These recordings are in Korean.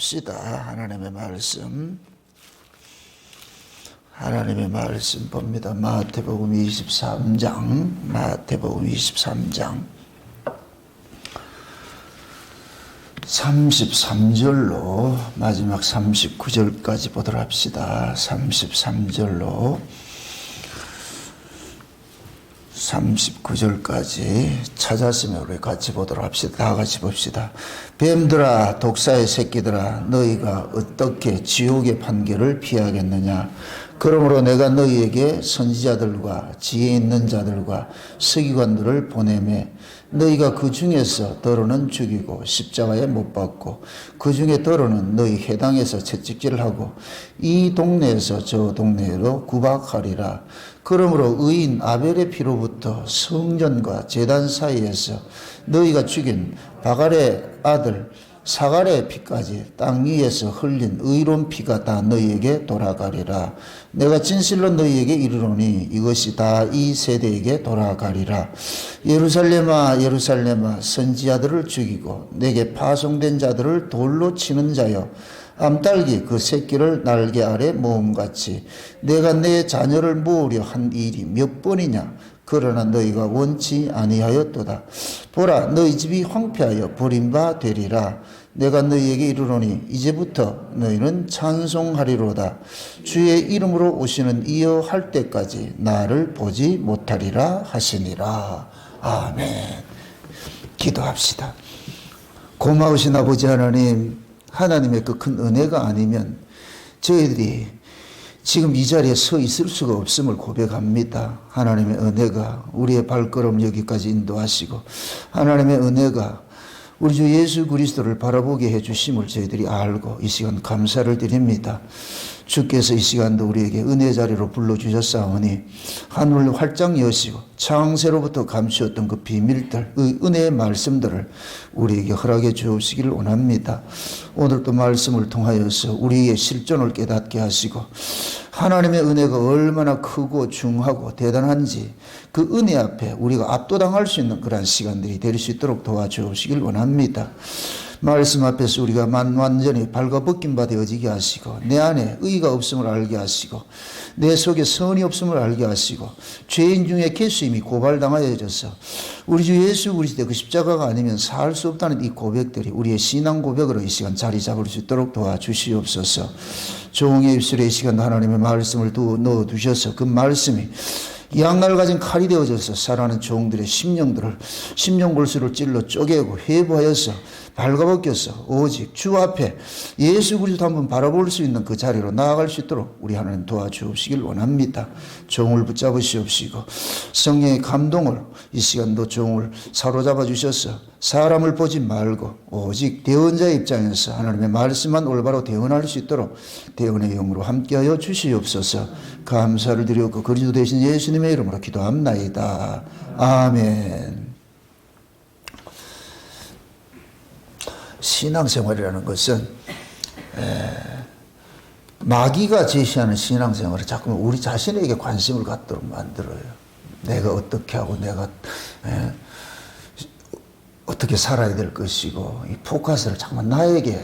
시다. 하나님의 말씀 봅니다. 마태복음 23장 33절로 마지막 39절까지 보도록 합시다. 33절로 39절까지 찾았으면 우리 같이 보도록 합시다. 다 같이 봅시다. 뱀들아, 독사의 새끼들아, 너희가 어떻게 지옥의 판결을 피하겠느냐? 그러므로 내가 너희에게 선지자들과 지혜 있는 자들과 서기관들을 보내매 너희가 그 중에서 더러는 죽이고 십자가에 못 박고 그 중에 더러는 너희 회당에서 채찍질을 하고 이 동네에서 저 동네로 구박하리라. 그러므로 의인 아벨의 피로부터 성전과 제단 사이에서 너희가 죽인 바갈의 아들 사갈의 피까지 땅 위에서 흘린 의로운 피가 다 너희에게 돌아가리라. 내가 진실로 너희에게 이르노니 이것이 다 이 세대에게 돌아가리라. 예루살렘아 예루살렘아, 선지자들을 죽이고 내게 파송된 자들을 돌로 치는 자여, 암딸기 그 새끼를 날개 아래 모음같이 내가 내 자녀를 모으려 한 일이 몇 번이냐? 그러나 너희가 원치 아니하였도다. 보라, 너희 집이 황폐하여 버림바 되리라. 내가 너희에게 이르노니 이제부터 너희는 찬송하리로다. 주의 이름으로 오시는 이어 할 때까지 나를 보지 못하리라 하시니라. 아멘. 기도합시다. 고마우신 아버지 하나님, 하나님의 그 큰 은혜가 아니면 저희들이 지금 이 자리에 서 있을 수가 없음을 고백합니다. 하나님의 은혜가 우리의 발걸음 여기까지 인도하시고 하나님의 은혜가 우리 주 예수 그리스도를 바라보게 해주심을 저희들이 알고 이 시간 감사를 드립니다. 주께서 이 시간도 우리에게 은혜 자리로 불러주셨사오니 하늘을 활짝 여시고 창세로부터 감추었던 그 비밀들, 그 은혜의 말씀들을 우리에게 허락해 주시기를 원합니다. 오늘도 말씀을 통하여서 우리의 실존을 깨닫게 하시고 하나님의 은혜가 얼마나 크고 중하고 대단한지 그 은혜 앞에 우리가 압도당할 수 있는 그런 시간들이 될 수 있도록 도와주시길 원합니다. 말씀 앞에서 우리가 완전히 발가벗긴 바 되어지게 하시고 내 안에 의가 없음을 알게 하시고 내 속에 선이 없음을 알게 하시고 죄인 중에 개수임이 고발당하여져서 우리 주 예수 그리스도의 그 십자가가 아니면 살 수 없다는 이 고백들이 우리의 신앙 고백으로 이 시간 자리 잡을 수 있도록 도와주시옵소서. 종의 입술에 이 시간 하나님의 말씀을 넣어두셔서 그 말씀이 양날 가진 칼이 되어져서 살아가는 종들의 심령골수를 찔러 쪼개고 회부하여서 발가벗겨서 오직 주 앞에 예수 그리스도 한번 바라볼 수 있는 그 자리로 나아갈 수 있도록 우리 하나님 도와주시길 원합니다. 종을 붙잡으시옵시고 성령의 감동을 이 시간도 종을 사로잡아 주셔서 사람을 보지 말고 오직 대언자의 입장에서 하나님의 말씀만 올바로 대언할 수 있도록 대언의 영으로 함께하여 주시옵소서. 감사를 드리옵고 그리스도 되신 예수님의 이름으로 기도합나이다. 아멘. 신앙생활이라는 것은 마귀가 제시하는 신앙생활을 자꾸 우리 자신에게 관심을 갖도록 만들어요. 내가 어떻게 하고 내가 어떻게 살아야 될 것이고 이 포커스를 자꾸 나에게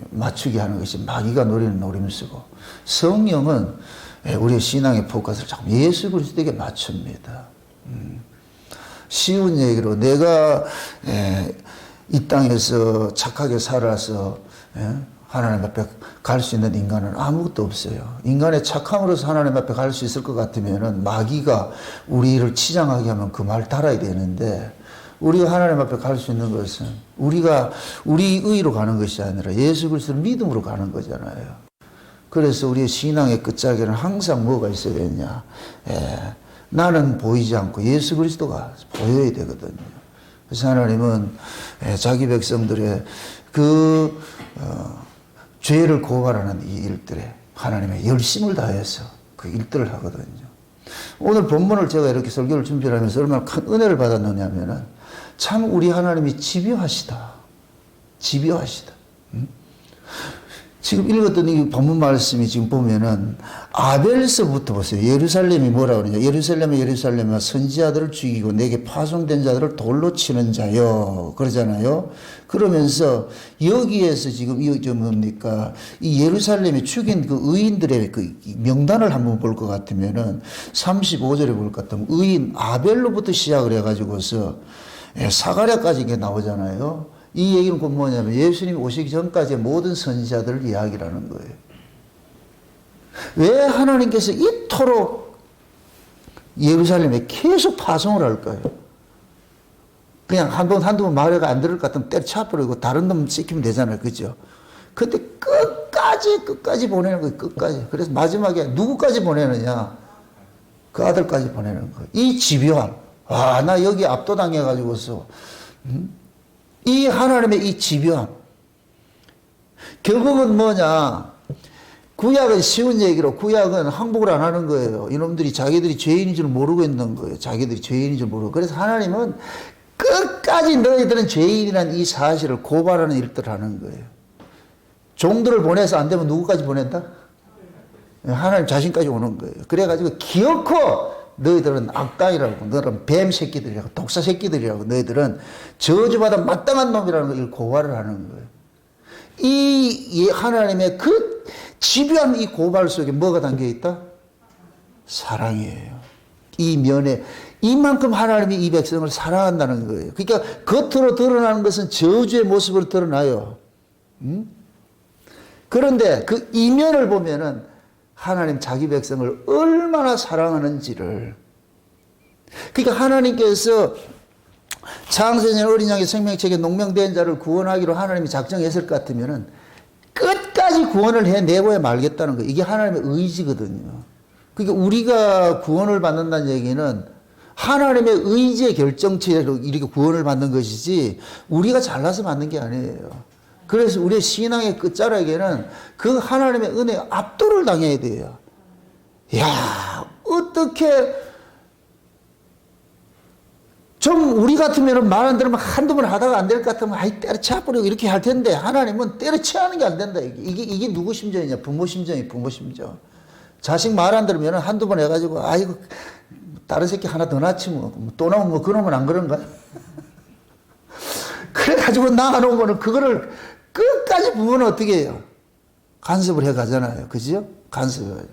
맞추게 하는 것이 마귀가 노리는 노림수고, 성령은 우리의 신앙의 포커스를 자꾸 예수 그리스도에게 맞춥니다. 쉬운 얘기로 내가 이 땅에서 착하게 살아서 하나님 앞에 갈 수 있는 인간은 아무것도 없어요. 인간의 착함으로서 하나님 앞에 갈 수 있을 것 같으면은 마귀가 우리를 치장하게 하면 그 말 따라야 되는데, 우리가 하나님 앞에 갈 수 있는 것은 우리가 우리 의로 가는 것이 아니라 예수 그리스도를 믿음으로 가는 거잖아요. 그래서 우리의 신앙의 끝자락에는 항상 뭐가 있어야 되냐? 나는 보이지 않고 예수 그리스도가 보여야 되거든요. 그래서 하나님은 자기 백성들의 그 죄를 고발하는 이 일들에 하나님의 열심을 다해서 그 일들을 하거든요. 오늘 본문을 제가 이렇게 설교를 준비하면서 얼마나 큰 은혜를 받았느냐면은 참 우리 하나님이 집요하시다. 지금 읽었던 이 본문 말씀이 지금 보면은 아벨서부터 보세요. 예루살렘이 뭐라 그러냐. 예루살렘아 선지자들을 죽이고 내게 파송된 자들을 돌로 치는 자여. 그러잖아요. 그러면서 여기에서 지금 이게 뭡니까? 이 예루살렘이 죽인 그 의인들의 그 명단을 한번 볼 것 같으면은 35절에 볼 것 같으면 의인 아벨로부터 시작을 해가지고서 사가랴까지 이게 나오잖아요. 이 얘기는 곧 뭐냐면 예수님이 오시기 전까지의 모든 선지자들을 이야기라는 거예요. 왜 하나님께서 이토록 예루살렘에 계속 파송을 할까요? 그냥 한두 번 말해가 안 들을 것 같으면 때려쳐버리고 다른 놈 시키면 되잖아요. 그죠? 근데 끝까지 보내는 거예요. 끝까지. 그래서 마지막에 누구까지 보내느냐? 그 아들까지 보내는 거예요. 이 집요함. 와, 나 여기 압도당해가지고서. 이 하나님의 이 집요함. 결국은 뭐냐. 구약은 쉬운 얘기로 구약은 항복을 안 하는 거예요. 이놈들이 자기들이 죄인인 줄 모르고 있는 거예요. 자기들이 죄인인 줄 모르고. 그래서 하나님은 끝까지 너희들은 죄인이라는 이 사실을 고발하는 일들을 하는 거예요. 종들을 보내서 안 되면 누구까지 보낸다? 하나님 자신까지 오는 거예요. 그래가지고 기어코 너희들은 악당이라고, 너희들은 뱀 새끼들이라고, 독사 새끼들이라고, 너희들은 저주받아 마땅한 놈이라는 걸 고발을 하는 거예요. 이 하나님의 그 집요한 이 고발 속에 뭐가 담겨 있다? 사랑이에요. 이 면에 이만큼 하나님이 이 백성을 사랑한다는 거예요. 그러니까 겉으로 드러나는 것은 저주의 모습으로 드러나요. 그런데 그 이면을 보면은 하나님 자기 백성을 얼마나 사랑하는지를. 그러니까 하나님께서 창세전 어린 양의 생명책에 농명된 자를 구원하기로 하나님이 작정했을 것 같으면은 끝까지 구원을 해내고야 말겠다는 거예요. 이게 하나님의 의지거든요. 그러니까 우리가 구원을 받는다는 얘기는 하나님의 의지의 결정체로 이렇게 구원을 받는 것이지 우리가 잘나서 받는 게 아니에요. 그래서 우리의 신앙의 끝자락에는 그 하나님의 은혜에 압도를 당해야 돼요. 야, 어떻게 좀 우리 같으면 말 안 들으면 한두 번 하다가 안 될 것 같으면 아이 때려쳐버리고 이렇게 할 텐데 하나님은 때려쳐야 하는 게 안 된다. 이게 누구 심정이냐? 부모 심정이 부모 심정. 자식 말 안 들으면 한두 번 해가지고 아이고 다른 새끼 하나 더 낳지 뭐. 또 나오면 뭐 그놈은 안 그런가? 그래가지고 낳아놓으면 그거를 끝까지 부모는 어떻게 해요? 간섭을 해 가잖아요. 그죠? 간섭을.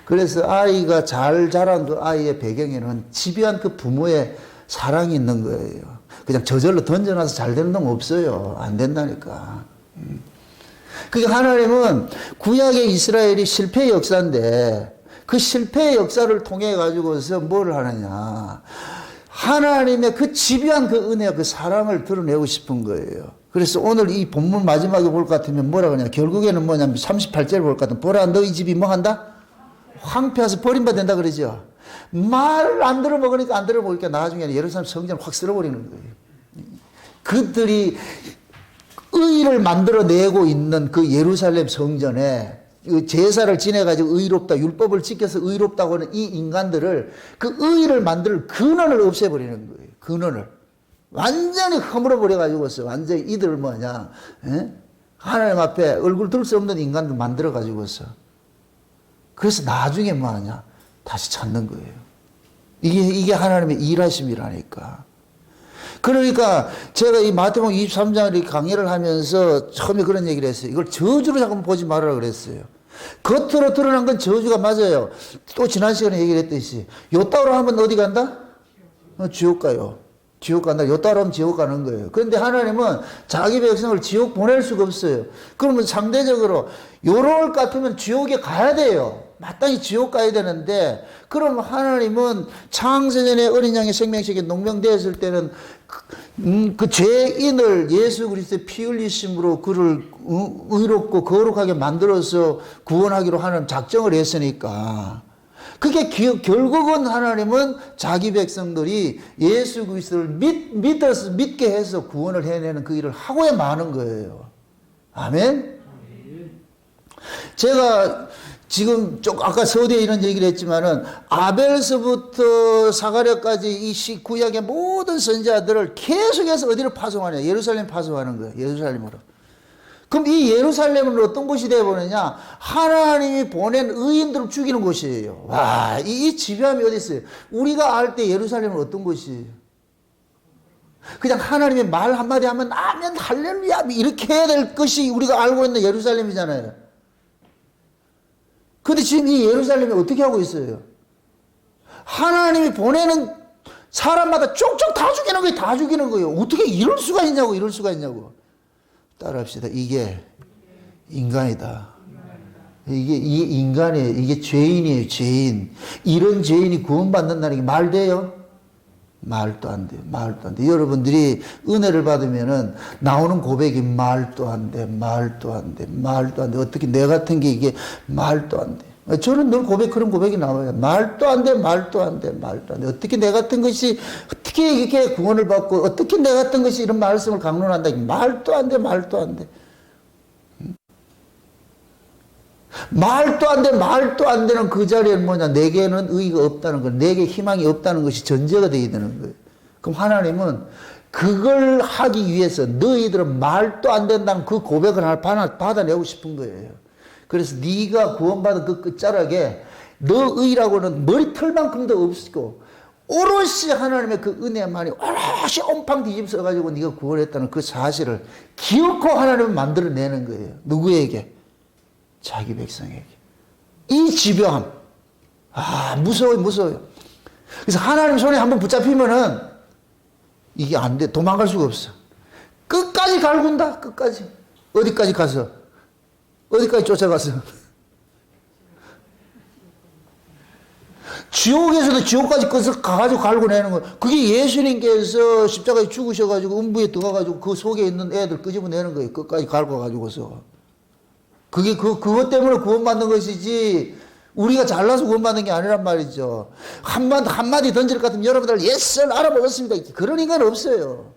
그래서 아이가 잘 자란 그 아이의 배경에는 집요한 그 부모의 사랑이 있는 거예요. 그냥 저절로 던져놔서 잘 되는 놈 없어요. 안 된다니까. 그러니까 하나님은 구약의 이스라엘이 실패의 역사인데 그 실패의 역사를 통해 가지고서 뭘 하느냐. 하나님의 그 집요한 그 은혜와 그 사랑을 드러내고 싶은 거예요. 그래서 오늘 이 본문 마지막에 볼 것 같으면 뭐라 그러냐. 결국에는 뭐냐면 38절 볼 것 같으면 보라 너희 집이 뭐 한다? 황폐해서 버림받는다 그러죠. 말을 안 들어먹으니까 안 들어먹으니까 나중에는 예루살렘 성전을 확 쓸어버리는 거예요. 그들이 의를 만들어내고 있는 그 예루살렘 성전에 제사를 지내가지고 의롭다, 율법을 지켜서 의롭다고 하는 이 인간들을 그 의를 만들 근원을 없애버리는 거예요. 근원을. 완전히 허물어버려가지고서 완전히 이들 뭐냐, 에? 하나님 앞에 얼굴 들 수 없는 인간들 만들어가지고서. 그래서 나중에 뭐하냐, 다시 찾는 거예요. 이게 하나님의 일하심이라니까. 그러니까 제가 이 마태복음 23장을 강의를 하면서 처음에 그런 얘기를 했어요. 이걸 저주로 잠깐 보지 말아라 그랬어요. 겉으로 드러난 건 저주가 맞아요. 또 지난 시간에 얘기를 했듯이 요따로 하면 어디 간다? 지옥 가요. 지옥 간다. 요따로 하면 지옥 가는 거예요. 그런데 하나님은 자기 백성을 지옥 보낼 수가 없어요. 그러면 상대적으로 요럴 것 같으면 지옥에 가야 돼요. 마땅히 지옥 가야 되는데, 그럼 하나님은 창세전에 어린 양의 생명책에 농명되었을 때는 그 죄인을 예수 그리스도의 피 흘리심으로 그를 의롭고 거룩하게 만들어서 구원하기로 하는 작정을 했으니까. 그게 결국은 하나님은 자기 백성들이 예수 그리스도를 믿게 해서 구원을 해내는 그 일을 하고야 마는 거예요. 아멘? 제가 지금 아까 서두에 이런 얘기를 했지만은 아벨서부터 사가랴까지 이 구약의 모든 선지자들을 계속해서 어디로 파송하냐? 예루살렘 파송하는 거예요. 예루살렘으로. 그럼 이 예루살렘은 어떤 곳이 되어버리냐? 하나님이 보낸 의인들을 죽이는 곳이에요. 와, 이 지배함이 어디 있어요? 우리가 알 때 예루살렘은 어떤 곳이에요? 그냥 하나님의 말 한마디 하면 아멘 할렐루야 이렇게 해야 될 것이 우리가 알고 있는 예루살렘이잖아요. 근데 지금 이 예루살렘이 어떻게 하고 있어요? 하나님이 보내는 사람마다 쪽쪽 다 죽이는 거예요. 다 죽이는 거예요. 어떻게 이럴 수가 있냐고, 이럴 수가 있냐고. 따라합시다. 이게 인간이다. 이게 인간이에요. 이게 죄인이에요. 죄인. 이런 죄인이 구원받는다는 게 말 돼요? 말도 안 돼요. 말도 안 돼. 여러분들이 은혜를 받으면은 나오는 고백이 말도 안 돼. 말도 안 돼. 말도 안 돼. 어떻게 내 같은 게 이게 말도 안 돼. 저는 늘 그런 고백이 나와요. 말도 안 돼. 말도 안 돼. 말도 안 돼. 어떻게 내 같은 것이 어떻게 이렇게 구원을 받고 어떻게 내 같은 것이 이런 말씀을 강론한다. 말도 안 돼. 말도 안 돼. 말도 안 돼, 말도 안 되는 그 자리에는 뭐냐? 내게는 의의가 없다는 거, 내게 희망이 없다는 것이 전제가 되어야 되는 거예요. 그럼 하나님은 그걸 하기 위해서 너희들은 말도 안 된다는 그 고백을 하나 받아내고 싶은 거예요. 그래서 네가 구원받은 그 끝자락에 너 의라고는 머리털만큼도 없고 오롯이 하나님의 그 은혜만이 오롯이 온팡 뒤집어가지고 네가 구원했다는 그 사실을 기억하고 하나님을 만들어내는 거예요. 누구에게? 자기 백성에게. 이 집요함. 아, 무서워요, 무서워요. 그래서 하나님 손에 한번 붙잡히면은 이게 안 돼. 도망갈 수가 없어. 끝까지 갈군다, 끝까지. 어디까지 가서? 어디까지 쫓아가서? 지옥에서도 지옥까지 가가지고 갈고내는 거예요. 그게 예수님께서 십자가에 죽으셔가지고 음부에 들어가가지고 그 속에 있는 애들 끄집어내는 거예요. 끝까지 갈고가지고서. 그게 그것 때문에 구원받는 것이지, 우리가 잘나서 구원받는 게 아니란 말이죠. 한마디 던질 것 같으면 여러분들, 예스, 알아먹었습니다. 그런 인간 없어요.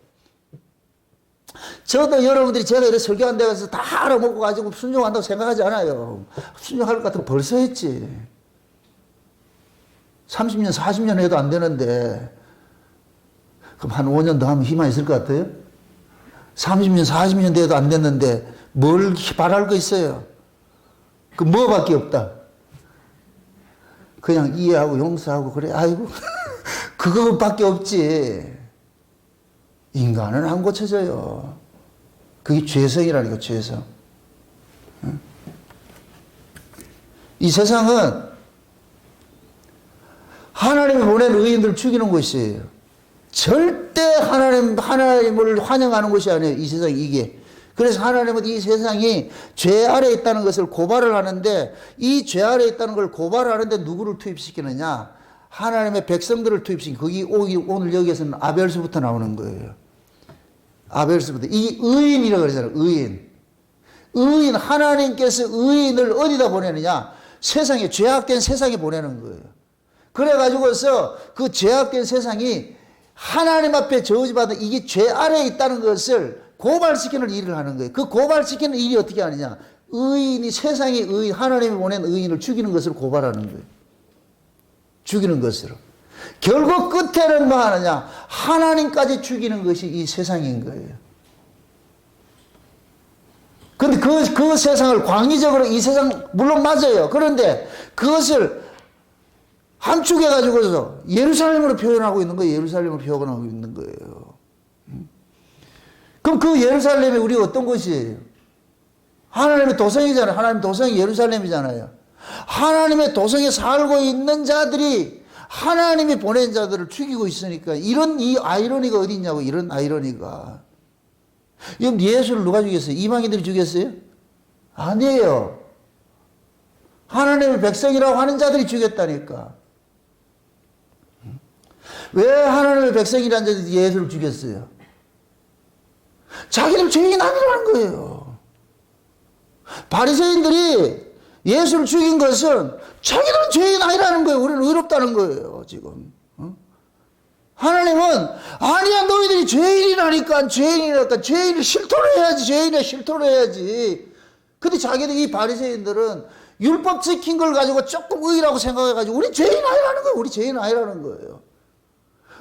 저도 여러분들이 제가 이렇게 설교한 데 가서 다 알아먹고 가지고 순종한다고 생각하지 않아요. 순종할 것 같으면 벌써 했지. 30년, 40년 해도 안 되는데, 그럼 한 5년 더 하면 희망이 있을 것 같아요? 30년, 40년 돼도 안 됐는데, 뭘 바랄 거 있어요? 그 뭐밖에 없다. 그냥 이해하고 용서하고 그래. 아이고 그거밖에 없지. 인간은 안 고쳐져요. 그게 죄성이라니까, 죄성. 이 세상은 하나님이 보낸 의인들을 죽이는 곳이에요. 절대 하나님을 환영하는 것이 아니에요. 이 세상이 이게. 그래서 하나님은 이 세상이 죄 아래에 있다는 것을 고발을 하는데, 이 죄 아래에 있다는 걸 고발하는데 누구를 투입시키느냐? 하나님의 백성들을 투입시키는, 거기 오늘 여기에서는 아벨서부터 나오는 거예요. 아벨서부터. 이 의인이라고 그러잖아요. 의인. 하나님께서 의인을 어디다 보내느냐? 세상에, 죄악된 세상에 보내는 거예요. 그래가지고서 그 죄악된 세상이 하나님 앞에 저주받은 이게 죄 아래에 있다는 것을 고발시키는 일을 하는 거예요. 그 고발시키는 일이 어떻게 하느냐? 의인이, 세상의 의인, 하나님이 보낸 의인을 죽이는 것을 고발하는 거예요. 죽이는 것으로. 결국 끝에는 뭐 하느냐? 하나님까지 죽이는 것이 이 세상인 거예요. 근데 그 세상을 광의적으로, 이 세상, 물론 맞아요. 그런데 그것을 함축해가지고서 예루살렘으로 표현하고 있는 거예요. 예루살렘으로 표현하고 있는 거예요. 그럼 그 예루살렘이 우리 어떤 곳이에요? 하나님의 도성이잖아요. 하나님의 도성이 예루살렘이잖아요. 하나님의 도성에 살고 있는 자들이 하나님이 보낸 자들을 죽이고 있으니까, 이 아이러니가 어디 있냐고, 이런 아이러니가. 그럼 예수를 누가 죽였어요? 이방인들이 죽였어요? 아니에요. 하나님의 백성이라고 하는 자들이 죽였다니까. 왜 하나님의 백성이라는 자들이 예수를 죽였어요? 자기들 죄인 아니라는 거예요. 바리새인들이 예수를 죽인 것은 자기들은 죄인 아니라는 거예요. 우리는 의롭다는 거예요, 지금. 하나님은 아니야, 너희들이 죄인이라니까, 죄인을 실토를 해야지, 죄인의 실토를 해야지. 근데 자기들이, 이 바리새인들은 율법 지킨 걸 가지고 조금 의라고 생각해가지고 우리 죄인 아니라는 거예요. 우리 죄인 아니라는 거예요.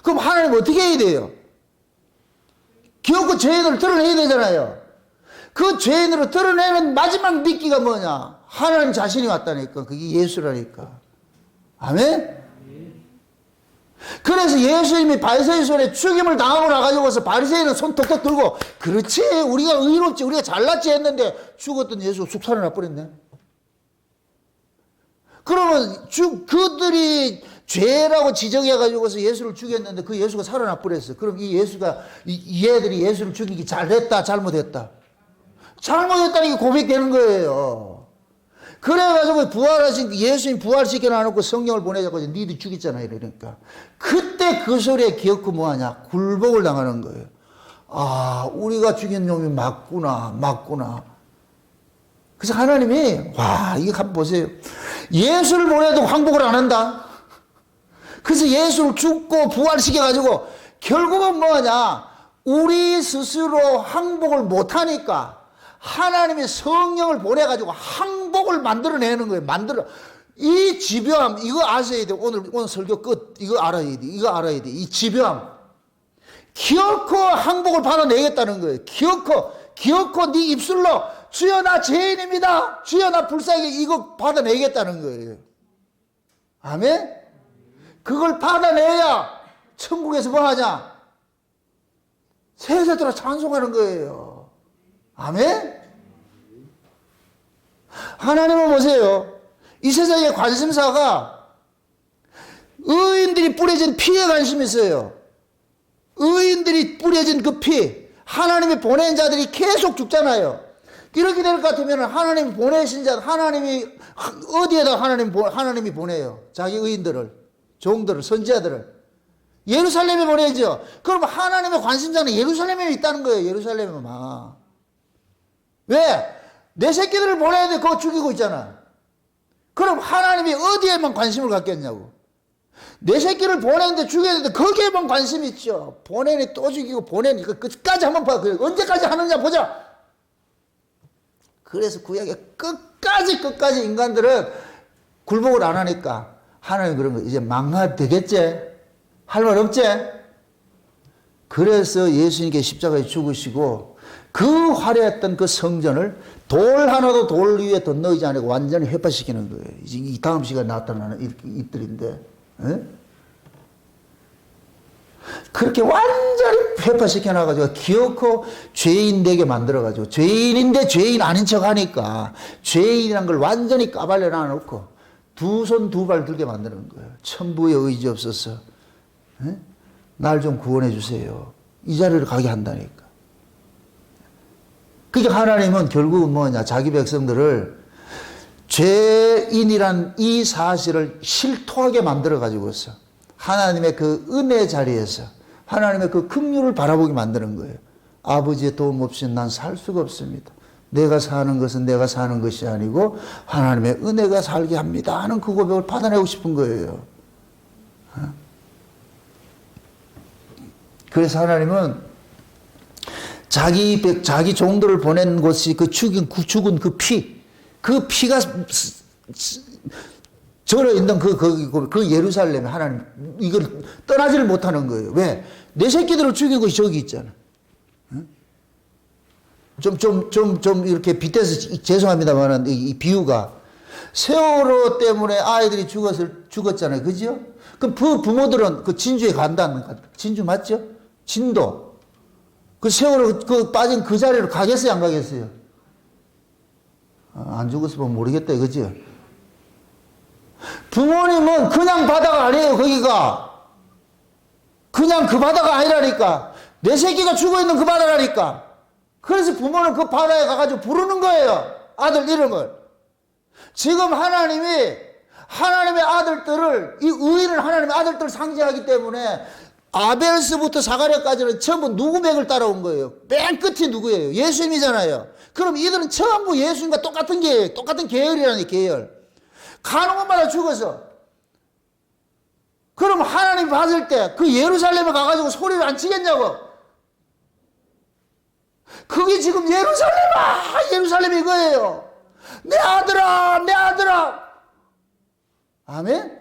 그럼 하나님 어떻게 해야 돼요? 기업고 죄인을 드러내야 되잖아요. 그 죄인으로 드러내는 마지막 미끼가 뭐냐? 하나님 자신이 왔다니까. 그게 예수라니까. 아멘? 그래서 예수님이 바리새인 손에 죽임을 당하고 나가지고서 바리새인은 손 톡톡 들고 그렇지 우리가 의롭지 우리가 잘났지 했는데 죽었던 예수가 쑥 살아나 버렸네. 그러면 그들이 죄라고 지적해가지고서 예수를 죽였는데 그 예수가 살아나 버렸어. 그럼 이 예수가 이 애들이 예수를 죽이기 잘했다 잘못했다? 잘못했다는 게 고백되는 거예요. 그래가지고 부활하신 예수님 부활시켜 놔놓고 성령을 보내자고 니들 죽였잖아 이러니까 그때 그 소리에 기어코 뭐하냐 굴복을 당하는 거예요. 아 우리가 죽인 놈이 맞구나. 그래서 하나님이 와 이거 한번 보세요. 예수를 보내도 항복을 안 한다. 그래서 예수를 죽고 부활시켜가지고 결국은 뭐하냐 우리 스스로 항복을 못하니까 하나님의 성령을 보내가지고 항복을 만들어내는 거예요. 이 집요함, 이거 아셔야 돼. 오늘 설교 끝. 이거 알아야 돼. 이 집요함. 기어코 항복을 받아내겠다는 거예요. 기어코 네 입술로 주여 나 죄인입니다. 주여 나 불쌍해. 이거 받아내겠다는 거예요. 아멘? 그걸 받아내야 천국에서 뭐 하냐? 세세들아 찬송하는 거예요. 아멘? 하나님을 보세요. 이 세상의 관심사가 의인들이 뿌려진 피에 관심이 있어요. 의인들이 뿌려진 그 피, 하나님이 보낸 자들이 계속 죽잖아요. 이렇게 될 것 같으면 하나님이 보내신 자, 하나님이 어디에다 하나님이 보내요? 자기 의인들을, 종들을, 선지자들을. 예루살렘에 보내죠. 그럼 하나님의 관심사는 예루살렘에 있다는 거예요. 예루살렘에만. 왜? 내 새끼들을 보내야 돼. 그거 죽이고 있잖아. 그럼 하나님이 어디에만 관심을 갖겠냐고. 내 새끼를 보내는데 죽여야 되는데 거기에만 관심이 있죠. 보내니 또 죽이고 보내니 끝까지 한번 봐. 언제까지 하느냐 보자. 그래서 구약에 끝까지 인간들은 굴복을 안 하니까 하나님 그런 거 이제 망하되겠지? 할 말 없지? 그래서 예수님께 십자가에 죽으시고 그 화려했던 그 성전을 돌 하나도 돌 위에 더 넣이지 않고 완전히 회파시키는 거예요. 이 다음 시간에 나타나는 입들인데. 에? 그렇게 완전히 회파시켜놔가지고 기어코 죄인 되게 만들어가지고 죄인인데 죄인 아닌 척 하니까 죄인이란 걸 완전히 까발려 놔놓고 두 손 두 발 들게 만드는 거예요. 천부의 의지 없어서 날 좀 구원해 주세요. 이 자리를 가게 한다니까. 그러니까 하나님은 결국은 뭐냐 자기 백성들을 죄인이란 이 사실을 실토하게 만들어 가지고서 하나님의 그 은혜 자리에서 하나님의 그 긍휼을 바라보게 만드는 거예요. 아버지의 도움 없이는 난 살 수가 없습니다. 내가 사는 것은 내가 사는 것이 아니고 하나님의 은혜가 살게 합니다 하는 그 고백을 받아내고 싶은 거예요. 그래서 하나님은 자기 종들을 보낸 곳이 그 죽은 그 피가 절어 있는 그 예루살렘에 하나님 이걸 떠나지를 못하는 거예요. 왜? 내 새끼들을 죽인 것이 저기 있잖아. 좀 이렇게 빗대서 죄송합니다만 이 비유가 세월호 때문에 아이들이 죽었잖아요. 그죠? 그럼 그 부모들은 그 진주에 간다는 거. 진주 맞죠? 진도. 그 세월호 빠진 그 자리로 가겠어요? 안 가겠어요? 안 죽었으면 모르겠다. 그죠? 부모님은 그냥 바다가 아니에요. 거기가. 그냥 그 바다가 아니라니까. 내 새끼가 죽어있는 그 바다라니까. 그래서 부모는 그 바다에 가가지고 부르는 거예요. 아들 이름을. 지금 하나님이 하나님의 아들들을 이 의인을 하나님의 아들들을 상징하기 때문에 아벨스부터 사가랴까지는 전부 누구 맥을 따라온 거예요. 맨 끝이 누구예요? 예수님이잖아요. 그럼 이들은 전부 예수님과 똑같은 계열이라니 계열. 가는 곳마다 죽어서. 그럼 하나님 봤을 때 그 예루살렘에 가가지고 소리를 안 치겠냐고. 그게 지금 예루살렘이 이거예요. 내 아들아. 아멘?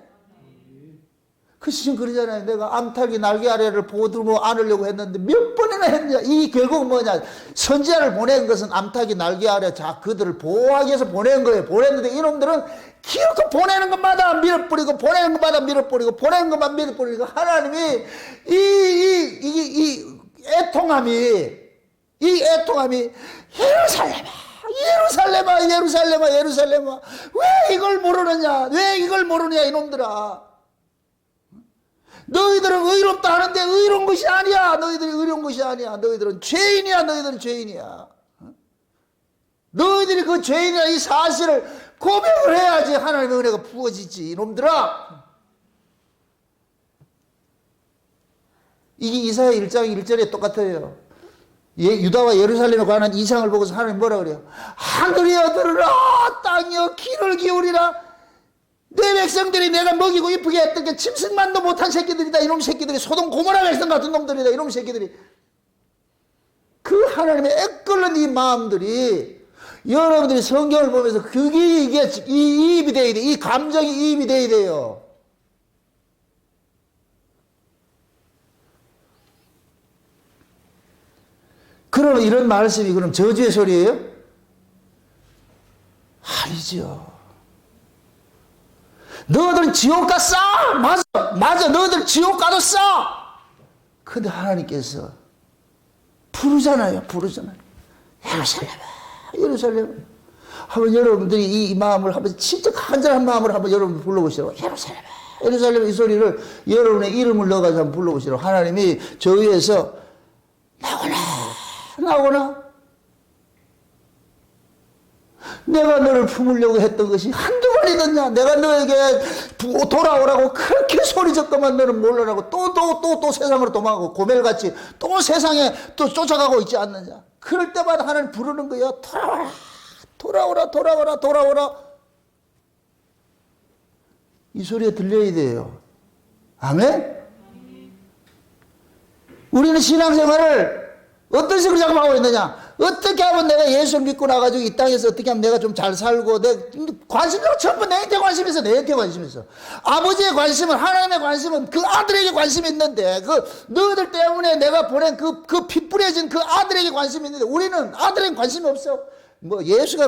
그 시신 그러잖아요. 내가 암탉이 날개 아래를 보듬어 안으려고 했는데 몇 번이나 했냐. 이 결국 뭐냐. 선지자를 보낸 것은 암탉이 날개 아래 자 그들을 보호하기 위해서 보낸 거예요. 보냈는데 이놈들은 기어코 보내는 것마다 밀어뿌리고 보내는 것마다 밀어뿌리고 보내는 것만 밀어뿌리고 하나님이 이 애통함이 예루살렘아 왜 이걸 모르느냐 이놈들아. 너희들은 의롭다 하는데 의로운 것이 아니야. 너희들은 죄인이야. 너희들이 그 죄인이라 이 사실을 고백을 해야지 하나님의 은혜가 부어지지 이놈들아. 이게 이사야 1장 1절에 똑같아요. 유다와 예루살렘에 관한 이상을 보고서 하나님 뭐라 그래요? 하늘이여 들으라, 땅이여 귀를 기울이라. 내 백성들이 내가 먹이고 이쁘게 했던 게 짐승만도 못한 새끼들이다. 이놈 새끼들이 소돔 고모라 백성 같은 놈들이다. 이놈 새끼들이. 그 하나님의 애끓는 이 마음들이 여러분들이 성경을 보면서 그게 이게 이입이 돼야 돼. 이 감정이 이입이 돼야 돼요. 그러면 이런 말씀이 그럼 저주의 소리예요? 아니죠. 너희들은 지옥 가 싸! 맞아. 너희들 지옥 가도 싸! 근데 하나님께서 부르잖아요. 예루살렘. 한번 여러분들이 이 마음을 한번 진짜 간절한 마음을 한번 여러분 불러보시라고. 예루살렘 이 소리를 여러분의 이름을 넣어가지고 한번 불러보시라고. 하나님이 저 위에서 나오나? 내가 너를 품으려고 했던 것이 한두 번이었냐? 내가 너에게 돌아오라고 그렇게 소리쳤더만 너는 몰라라고 또 세상으로 도망가고 고멜같이 또 세상에 또 쫓아가고 있지 않느냐? 그럴 때마다 하나님 부르는 거예요. 돌아오라. 이 소리가 들려야 돼요. 아멘? 우리는 신앙생활을 어떤 식으로 자꾸 하고 있느냐? 어떻게 하면 내가 예수를 믿고 나가지고 이 땅에서 어떻게 하면 내가 좀 잘 살고, 관심도 전부 내한테 관심이 있어. 아버지의 관심은, 하나님의 관심은 그 아들에게 관심이 있는데, 너희들 때문에 내가 보낸 피 뿌려진 그 아들에게 관심이 있는데, 우리는 아들에게 관심이 없어. 예수가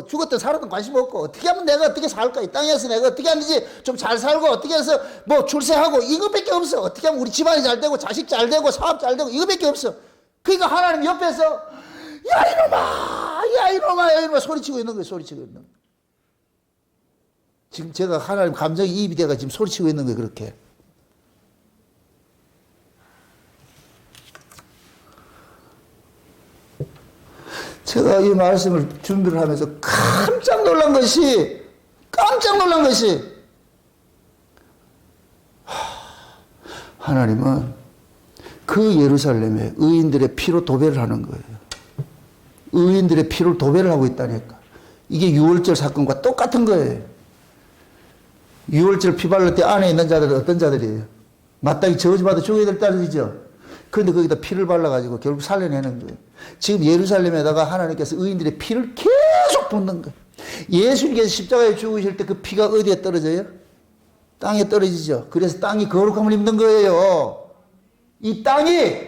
죽었든 살았든 관심 없고, 어떻게 하면 내가 어떻게 살까? 이 땅에서 내가 어떻게 하는지 좀 잘 살고, 어떻게 해서 출세하고, 이것밖에 없어. 어떻게 하면 우리 집안이 잘 되고, 자식 잘 되고, 사업 잘 되고, 이것밖에 없어. 그러니까 하나님 옆에서 야 이놈아 소리치고 있는 거예요. 지금 제가 하나님 감정이 이입이 돼가 지금 소리치고 있는 거예요. 그렇게. 제가 이 말씀을 준비를 하면서 깜짝 놀란 것이 하나님은 그 예루살렘에 의인들의 피로 도배를 하는 거예요. 의인들의 피로 도배를 하고 있다니까. 이게 유월절 사건과 똑같은 거예요. 유월절 피 바를 때 안에 있는 자들은 어떤 자들이에요? 마땅히 저주받아 죽어야 될 자들이죠. 그런데 거기다 피를 발라가지고 결국 살려내는 거예요. 지금 예루살렘에다가 하나님께서 의인들의 피를 계속 붓는 거예요. 예수님께서 십자가에 죽으실 때 그 피가 어디에 떨어져요? 땅에 떨어지죠. 그래서 땅이 거룩함을 입는 거예요. 이 땅이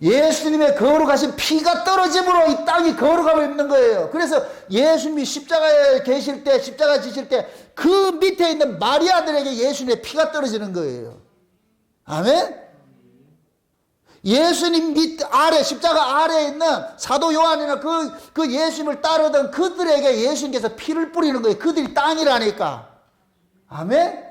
예수님의 거룩하신 피가 떨어짐으로 이 땅이 거룩함을 입는 거예요. 그래서 예수님이 십자가에 계실 때, 십자가 지실 때 그 밑에 있는 마리아들에게 예수님의 피가 떨어지는 거예요. 아멘? 예수님 십자가 아래에 있는 사도 요한이나 그 예수님을 따르던 그들에게 예수님께서 피를 뿌리는 거예요. 그들이 땅이라니까. 아멘?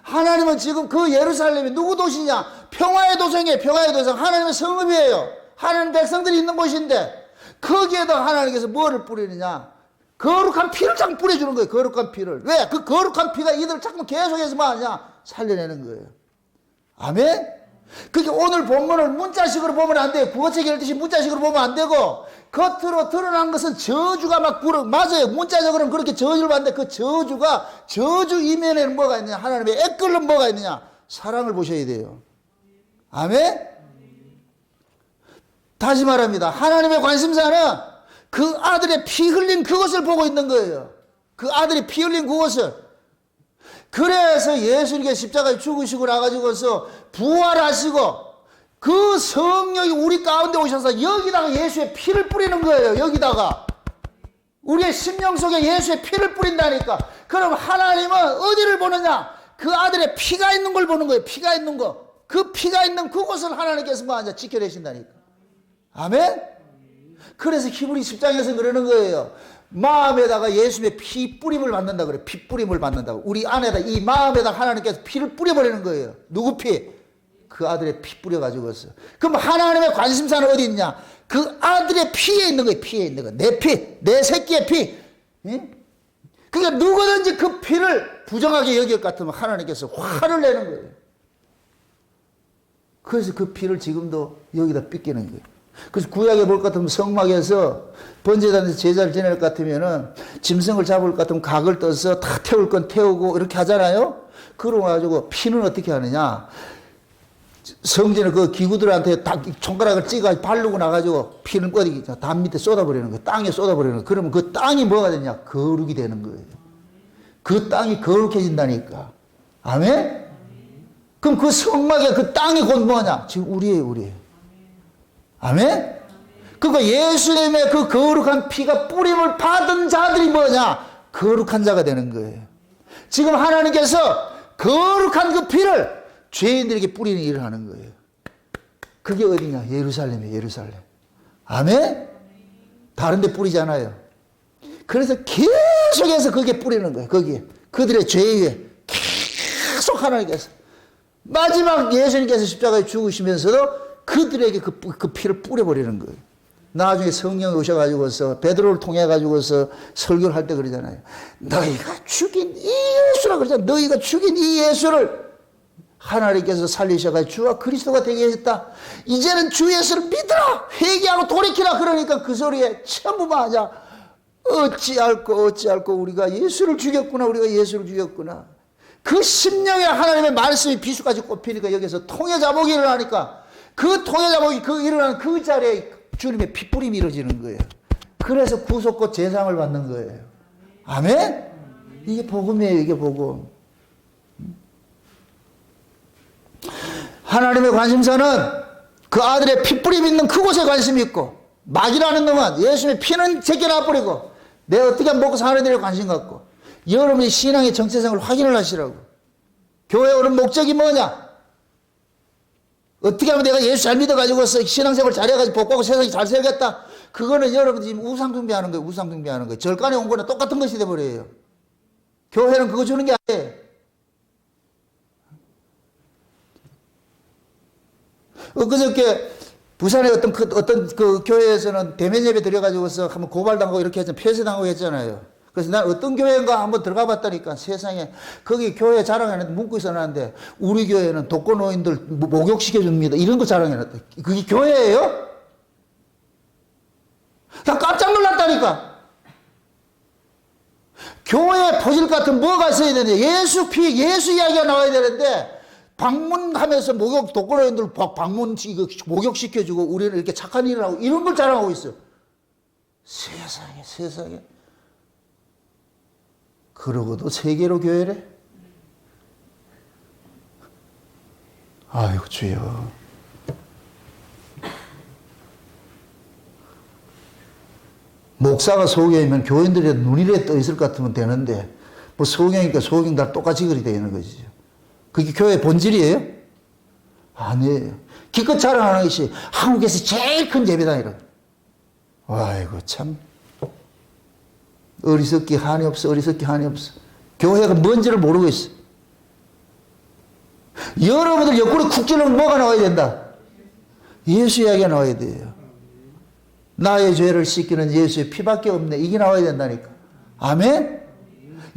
하나님은 지금 그 예루살렘이 누구 도시냐? 평화의 도성이에요. 평화의 도성. 하나님의 성읍이에요. 하나님 백성들이 있는 곳인데 거기에다 하나님께서 뭐를 뿌리느냐? 거룩한 피를 자꾸 뿌려주는 거예요. 거룩한 피를. 왜? 그 거룩한 피가 이들을 자꾸 계속해서 뭐 하냐? 살려내는 거예요. 아멘? 그게 오늘 본문을 문자식으로 보면 안 돼요. 국어책 읽듯이 문자식으로 보면 안 되고, 겉으로 드러난 것은 저주가 맞아요. 문자적으로는 그렇게 저주를 받는데 그 저주 이면에는 뭐가 있느냐? 하나님의 애끓는 뭐가 있느냐? 사랑을 보셔야 돼요. 아멘? 다시 말합니다. 하나님의 관심사는 그 아들의 피 흘린 그것을 보고 있는 거예요. 그 아들이 피 흘린 그것을. 그래서 예수님께 십자가에 죽으시고 나가지고서 부활하시고 그 성령이 우리 가운데 오셔서 여기다가 예수의 피를 뿌리는 거예요. 여기다가 우리의 심령 속에 예수의 피를 뿌린다니까. 그럼 하나님은 어디를 보느냐? 그 아들의 피가 있는 걸 보는 거예요. 피가 있는 거. 그 피가 있는 그곳을 하나님께서 뭐 앉아 지켜내신다니까. 아멘? 그래서 히브리 10장에서 그러는 거예요. 마음에다가 예수의 피 뿌림을 받는다 그래. 피 뿌림을 받는다고. 우리 안에다 이 마음에다 하나님께서 피를 뿌려버리는 거예요. 누구 피? 그 아들의 피 뿌려가지고서. 그럼 하나님의 관심사는 어디 있냐? 그 아들의 피에 있는 거예요. 피에 있는 거. 내 피, 내 새끼의 피. 응? 그러니까 누구든지 그 피를 부정하게 여길 것 같으면 하나님께서 화를 내는 거예요. 그래서 그 피를 지금도 여기다 삐끼는 거예요. 그래서 구약에 볼 것 같으면 성막에서 번제단에서 제사를 지낼 것 같으면은 짐승을 잡을 것 같으면 각을 떠서 다 태울 건 태우고 이렇게 하잖아요. 그러고 가지고 피는 어떻게 하느냐? 성전에 그 기구들한테 딱 손가락을 찍어 바르고 나가지고 피는 어디 담 밑에 쏟아버리는 거예요. 땅에 쏟아버리는 거예요. 그러면 그 땅이 뭐가 되냐? 거룩이 되는 거예요. 그 땅이 거룩해진다니까. 아멘? 그럼 그 성막에 그 땅이 곧 뭐냐? 지금 우리예요, 우리. 아멘? 그러니까 예수님의 그 거룩한 피가 뿌림을 받은 자들이 뭐냐? 거룩한 자가 되는 거예요. 지금 하나님께서 거룩한 그 피를 죄인들에게 뿌리는 일을 하는 거예요. 그게 어디냐? 예루살렘이에요, 예루살렘. 아멘? 다른 데 뿌리잖아요. 그래서 계속해서 거기에 뿌리는 거예요. 거기에. 그들의 죄에 계속 하나님께서. 마지막 예수님께서 십자가에 죽으시면서도 그들에게 그 피를 뿌려버리는 거예요. 나중에 성령이 오셔가지고서 베드로를 통해가지고서 설교를 할 때 그러잖아요. 너희가 죽인 이 예수라 그러잖아요. 너희가 죽인 이 예수를 하나님께서 살리셔가지고 주와 그리스도가 되게 했다. 이제는 주 예수를 믿으라. 회개하고 돌이키라. 그러니까 그 소리에 전부 맞아. 어찌할꼬 우리가 예수를 죽였구나. 우리가 예수를 죽였구나. 그 심령에 하나님의 말씀이 비수까지 꼽히니까 여기서 통해자복이 일어나니까 그 통해자복이 그 일어나는 그 자리에 주님의 피뿌림이 이루어지는 거예요. 그래서 구속과 제상을 받는 거예요. 아멘? 이게 복음이에요. 이게 복음. 하나님의 관심사는 그 아들의 피뿌림 있는 그곳에 관심이 있고 마귀라는 놈은 예수님의 피는 제껴 뿌리고 내가 어떻게 먹고 사는 데에 관심 갖고 여러분의 신앙의 정체성을 확인을 하시라고. 교회 오는 목적이 뭐냐? 어떻게 하면 내가 예수 잘 믿어가지고서 신앙생활 잘해가지고 복하고 세상에 잘 살겠다. 그거는 여러분이 지금 우상숭배하는 거예요. 우상숭배하는 거예요. 절간에 온 거는 똑같은 것이 돼버려요. 교회는 그거 주는 게 아니에요. 그저께 부산의 어떤 그 교회에서는 대면 예배 드려가지고서 한번 고발당하고 이렇게 했잖아요. 폐쇄당하고 했잖아요. 그래서 난 어떤 교회인가 한번 들어가 봤다니까 세상에 거기 교회 자랑해놨는데 문구에 써놨는데 우리 교회는 독거노인들 목욕시켜줍니다. 이런 거 자랑해놨다. 그게 교회예요? 나 깜짝 놀랐다니까. 교회 포질 같은 뭐가 있어야 되는데 예수 이야기가 나와야 되는데 방문하면서 독거노인들 방문 목욕시켜주고 우리는 이렇게 착한 일을 하고 이런 걸 자랑하고 있어. 세상에. 그러고도 세계로 교회래? 아이고 주여. 목사가 소경이면 교인들이 눈이래 떠 있을 것 같으면 되는데 뭐 소경이니까 소경 다 똑같이 그리 되어 있는 것이죠. 그게 교회의 본질이에요? 아니에요. 기껏 자랑하는 것이 한국에서 제일 큰 예배당이라. 아이고 참 어리석기 한이 없어. 교회가 뭔지를 모르고 있어. 여러분들 옆구리 쿡 찔러면 뭐가 나와야 된다? 예수 이야기가 나와야 돼요. 나의 죄를 씻기는 예수의 피밖에 없네. 이게 나와야 된다니까. 아멘?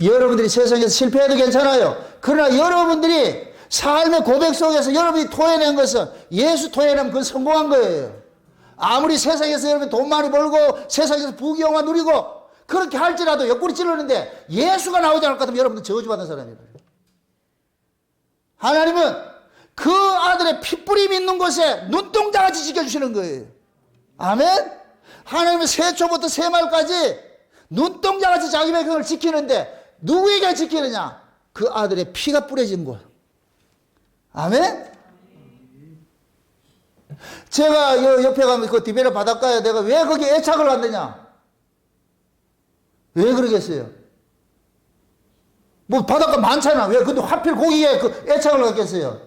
여러분들이 세상에서 실패해도 괜찮아요. 그러나 여러분들이 삶의 고백 속에서 여러분이 토해낸 것은 예수 토해내면 그건 성공한 거예요. 아무리 세상에서 여러분이 돈 많이 벌고 세상에서 부귀영화 누리고 그렇게 할지라도 옆구리 찌르는데 예수가 나오지 않을 것 같으면 여러분들 저주받은 사람이에요. 하나님은 그 아들의 핏뿌림이 있는 곳에 눈동자같이 지켜주시는 거예요. 아멘? 하나님은 새초부터 새말까지 눈동자같이 자기 백성을 지키는데 누구에게 지키느냐? 그 아들의 피가 뿌려진 곳. 아멘? 제가 옆에 가면 그 디베라 바닷가에 내가 왜 거기 애착을 갖느냐? 왜 그러겠어요? 뭐 바닷가 많잖아. 왜 근데 하필 거기에 그 애착을 갖겠어요?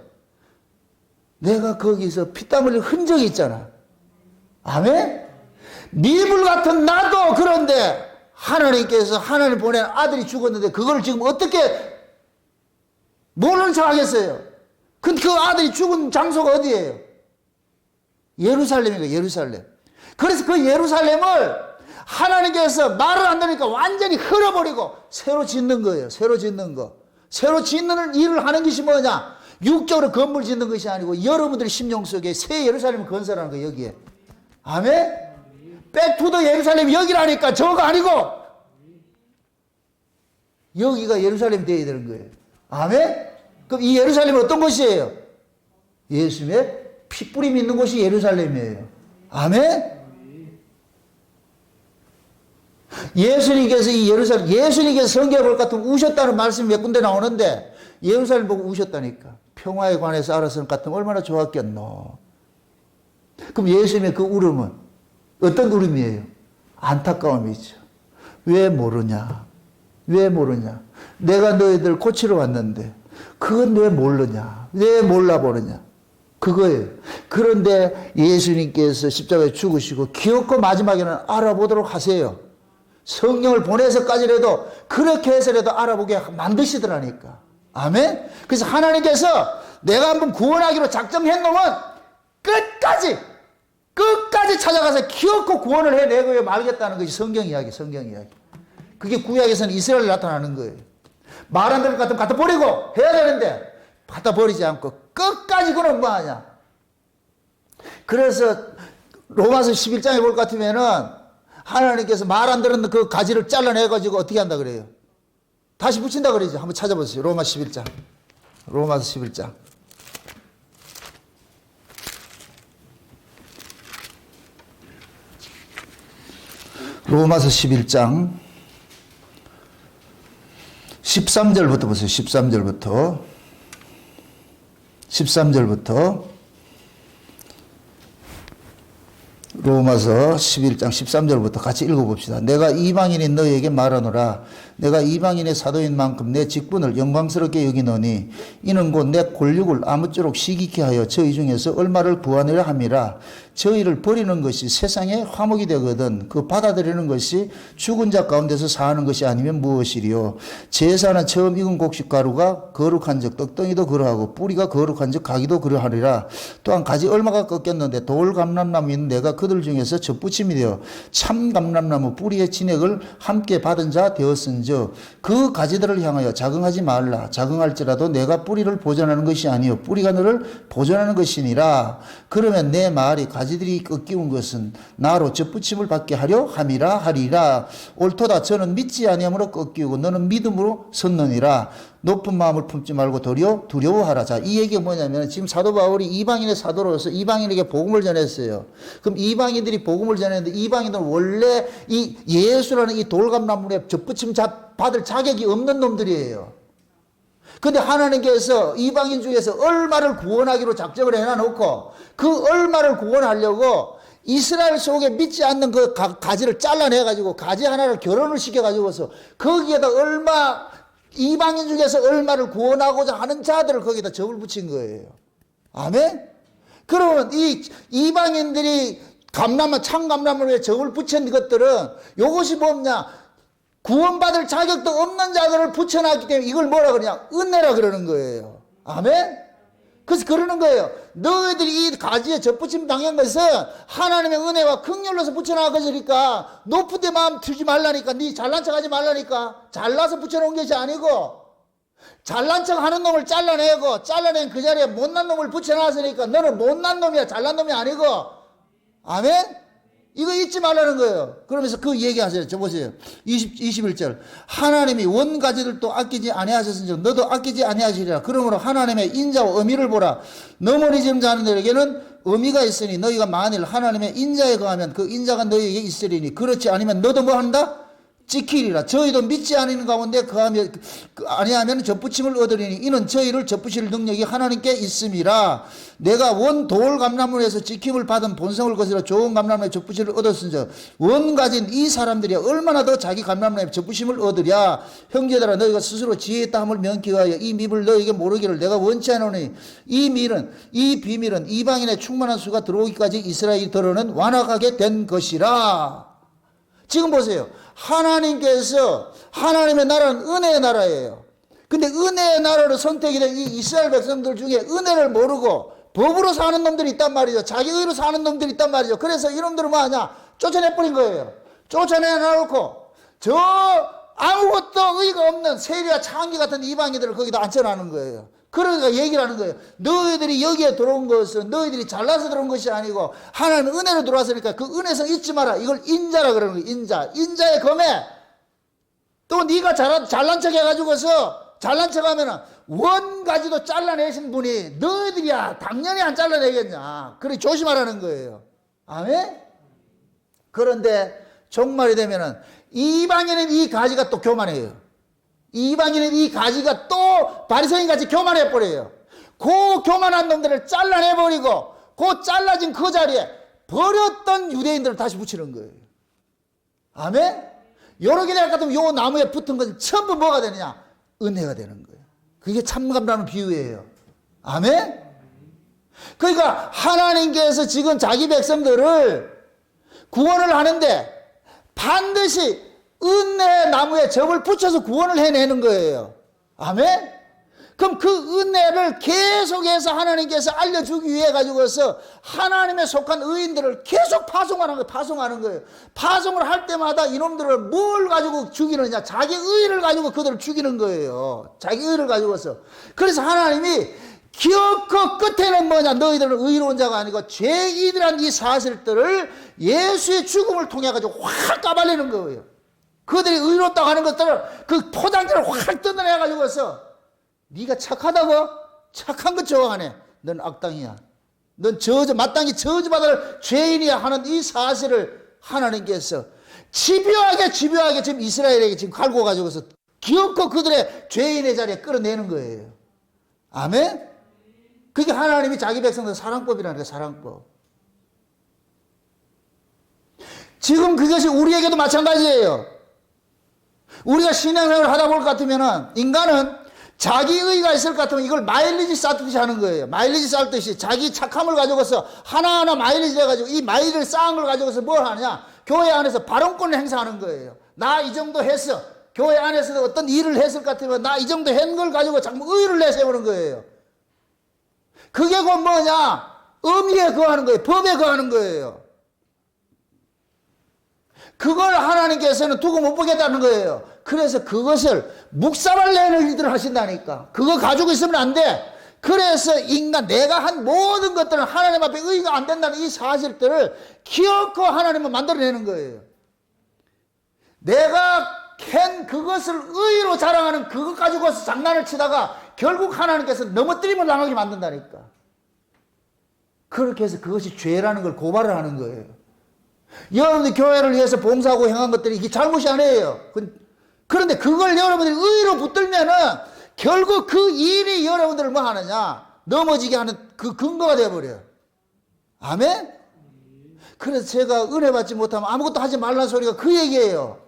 내가 거기서 피땀 흘린 흔적이 있잖아. 아멘? 니불 같은 나도 그런데 하나님께서 하나님 보낸 아들이 죽었는데 그걸 지금 어떻게 모르는 척 하겠어요? 근데 그 아들이 죽은 장소가 어디예요? 예루살렘이에요. 예루살렘. 그래서 그 예루살렘을 하나님께서 말을 안 들으니까 완전히 흘어버리고 새로 짓는 거예요. 새로 짓는 거. 새로 짓는 일을 하는 것이 뭐냐? 육적으로 건물 짓는 것이 아니고 여러분들의 심령 속에 새 예루살렘을 건설하는 거예요. 여기에. 아멘? 백투더 예루살렘 여기라니까 저거 아니고 여기가 예루살렘 되어야 되는 거예요. 아멘? 그럼 이 예루살렘은 어떤 곳이에요? 예수님의 피뿌림 있는 곳이 예루살렘이에요. 아멘? 예수님께서 이 예루살렘, 예수님께서 성경에 볼 것 같으면 우셨다는 말씀이 몇 군데 나오는데 예루살렘 보고 우셨다니까. 평화에 관해서 알았을 것 같으면 얼마나 좋았겠노. 그럼 예수님의 그 울음은 어떤 울음이에요? 안타까움이죠. 왜 모르냐? 왜 모르냐? 내가 너희들 고치러 왔는데 그건 왜 모르냐? 왜 몰라보느냐? 그거예요. 그런데 예수님께서 십자가에 죽으시고 기어코 마지막에는 알아보도록 하세요. 성령을 보내서까지라도 그렇게 해서라도 알아보게 만드시더라니까. 아멘? 그래서 하나님께서 내가 한번 구원하기로 작정했놈은 끝까지 찾아가서 기어코 구원을 해내고 말겠다는 것이 성경 이야기, 성경 이야기. 그게 구약에서는 이스라엘에 나타나는 거예요. 말 안 들을 것 같으면 갖다 버리고 해야 되는데 갖다 버리지 않고 끝까지 그는 뭐하냐. 그래서 로마서 11장에 볼 것 같으면은 하나님께서 말 안 듣는 그 가지를 잘라내가지고 어떻게 한다 그래요? 다시 붙인다 그러죠. 한번 찾아보세요. 로마 11장. 로마서 11장. 로마서 11장 13절부터 보세요. 13절부터 로마서 11장 13절부터 같이 읽어봅시다. 내가 이방인인 너희에게 말하노라. 내가 이방인의 사도인 만큼 내 직분을 영광스럽게 여기노니 이는 곧 내 권력을 아무쪼록 시기케 하여 저희 중에서 얼마를 구하느라 함이라. 저희를 버리는 것이 세상의 화목이 되거든 그 받아들이는 것이 죽은 자 가운데서 사는 것이 아니면 무엇이리요. 제사는 처음 익은 곡식 가루가 거룩한 적 떡덩이도 그러하고 뿌리가 거룩한 적 가기도 그러하리라. 또한 가지 얼마가 꺾였는데 돌 감람나무인 내가 그들 중에서 젖붙임이 되어 참 감람나무 뿌리의 진액을 함께 받은 자 되었은즉 그 가지들을 향하여 자긍하지 말라. 자긍할지라도 내가 뿌리를 보존하는 것이 아니요 뿌리가 너를 보존하는 것이니라. 그러면 내 말이 가지들이 꺾이운 것은 나로 젖붙임을 받게 하려 함이라 하리라. 옳도다. 저는 믿지 아니함으로 꺾이고 너는 믿음으로 섰느니라. 높은 마음을 품지 말고 도리어 두려워하라. 자, 이 얘기가 뭐냐면 지금 사도 바울이 이방인의 사도로서 이방인에게 복음을 전했어요. 그럼 이방인들이 복음을 전했는데 이방인들은 원래 이 예수라는 이 돌감나무에 젖붙임 받을 자격이 없는 놈들이에요. 근데 하나님께서 이방인 중에서 얼마를 구원하기로 작정을 해놔놓고 그 얼마를 구원하려고 이스라엘 속에 믿지 않는 그 가지를 잘라내가지고 가지 하나를 결혼을 시켜가지고서 거기에다 얼마 이방인 중에서 얼마를 구원하고자 하는 자들을 거기다 접을 붙인 거예요. 아멘? 그러면 이 이방인들이 참감람을 접을 붙인 것들은 이것이 뭐냐? 구원받을 자격도 없는 자들을 붙여놨기 때문에 이걸 뭐라 그러냐? 은혜라 그러는 거예요. 아멘? 그래서 그러는 거예요. 너희들이 이 가지에 접붙임 당한 것은 하나님의 은혜와 긍휼로서 붙여놓은 것이니까 높은 데 마음 두지 말라니까. 네 잘난 척 하지 말라니까. 잘나서 붙여놓은 것이 아니고 잘난 척 하는 놈을 잘라내고 잘라낸 그 자리에 못난 놈을 붙여놨으니까 너는 못난 놈이야. 잘난 놈이 아니고. 아멘? 이거 잊지 말라는 거예요. 그러면서 그 얘기하세요. 저 보세요. 21절. 하나님이 원가지들도 아끼지 아니하셨은즉 너도 아끼지 아니하시리라. 그러므로 하나님의 인자와 의미를 보라. 너머리즘 자들에게는 의미가 있으니 너희가 만일 하나님의 인자에 거하면 그 인자가 너희에게 있으리니 그렇지 않으면 너도 뭐 한다? 지키리라. 저희도 믿지 않는 가운데 아니하면 접붙임을 얻으리니 이는 저희를 접붙일 능력이 하나님께 있음이라. 내가 원 돌 감람문에서 지킴을 받은 본성을 거스려 좋은 감람문에 접붙임을 얻었은즉 원 가진 이 사람들이 얼마나 더 자기 감람문에 접붙임을 얻으랴. 형제들아, 너희가 스스로 지혜있다 함을 명기 하여 이 밉을 너희에게 모르기를 내가 원치 않으니 이 비밀은 이방인의 충만한 수가 들어오기까지 이스라엘이 더러는 완악하게 된 것이라. 지금 보세요. 하나님께서, 하나님의 나라는 은혜의 나라예요. 근데 은혜의 나라를 선택이 된 이 이스라엘 백성들 중에 은혜를 모르고 법으로 사는 놈들이 있단 말이죠. 자기 의로 사는 놈들이 있단 말이죠. 그래서 이놈들은 뭐 하냐? 쫓아내버린 거예요. 쫓아내놓고 저 아무것도 의가 없는 세리와 창기 같은 이방인들을 거기다 앉혀놓는 거예요. 그러니까 얘기를 하는 거예요. 너희들이 여기에 들어온 것은 너희들이 잘나서 들어온 것이 아니고 하나님은 은혜로 들어왔으니까 그 은혜성 잊지 마라. 이걸 인자라 그러는 거예요. 인자. 인자의 검에 또 네가 잘난 척 해가지고서 잘난 척 하면은 원가지도 잘라내신 분이 너희들이야 당연히 안 잘라내겠냐. 그래 조심하라는 거예요. 아멘? 그런데 종말이 되면은 이방인은 이 가지가 또 교만해요. 이방인은 이 가지가 또 바리새인 같이 교만해버려요. 그 교만한 놈들을 잘라내버리고 그 잘라진 그 자리에 버렸던 유대인들을 다시 붙이는 거예요. 아멘? 여러 개 될 것 같으면 요 나무에 붙은 것은 전부 뭐가 되느냐? 은혜가 되는 거예요. 그게 참감라는 비유예요. 아멘? 그러니까 하나님께서 지금 자기 백성들을 구원을 하는데 반드시 은혜의 나무에 접을 붙여서 구원을 해내는 거예요. 아멘? 그럼 그 은혜를 계속해서 하나님께서 알려주기 위해 가지고서 하나님의 속한 의인들을 계속 파송하는 거예요. 파송을 할 때마다 이놈들을 뭘 가지고 죽이느냐? 자기 의를 가지고 그들을 죽이는 거예요. 자기 의를 가지고서. 그래서 하나님이 기어코 끝에는 뭐냐? 너희들은 의로운 자가 아니고 죄인이란 이 사실들을 예수의 죽음을 통해 가지고 확 까발리는 거예요. 그들이 의롭다고 하는 것들을 그 포장지를 확 뜯어내 가지고서 네가 착하다고? 착한 것 좋아하네. 넌 악당이야. 넌 마땅히 저주받을 죄인이야 하는 이 사실을 하나님께서 집요하게 지금 이스라엘에게 지금 갈고 가지고서 기어코 그들의 죄인의 자리에 끌어내는 거예요. 아멘? 그게 하나님이 자기 백성들 사랑법이라는 거예요. 사랑법. 지금 그것이 우리에게도 마찬가지예요. 우리가 신앙생활을 하다 볼 것 같으면은 인간은 자기 의가 있을 것 같으면 이걸 마일리지 쌓듯이 하는 거예요. 마일리지 쌓듯이 자기 착함을 가지고서 하나하나 마일리지 해가지고 이 마일리지를 쌓은 걸 가지고서 뭘 하느냐? 교회 안에서 발언권을 행사하는 거예요. 나 이 정도 했어. 교회 안에서도 어떤 일을 했을 것 같으면 나 이 정도 한 걸 가지고 자꾸 의를 내세우는 거예요. 그게 곧 뭐냐? 의미에 거하는 거예요. 법에 거하는 거예요. 그걸 하나님께서는 두고 못 보겠다는 거예요. 그래서 그것을 묵사발 내는 일들을 하신다니까. 그거 가지고 있으면 안 돼. 그래서 내가 한 모든 것들은 하나님 앞에 의가 안 된다는 이 사실들을 기어코 하나님은 만들어내는 거예요. 내가 캔 그것을 의로 자랑하는 그것 가지고서 장난을 치다가 결국 하나님께서 넘어뜨림을 당하게 만든다니까. 그렇게 해서 그것이 죄라는 걸 고발을 하는 거예요. 여러분들 교회를 위해서 봉사하고 행한 것들이 이게 잘못이 아니에요. 그런데 그걸 여러분들이 의로 붙들면은 결국 그 일이 여러분들을 뭐 하느냐? 넘어지게 하는 그 근거가 되어버려요. 아멘? 그래서 제가 은혜 받지 못하면 아무것도 하지 말라는 소리가 그 얘기예요.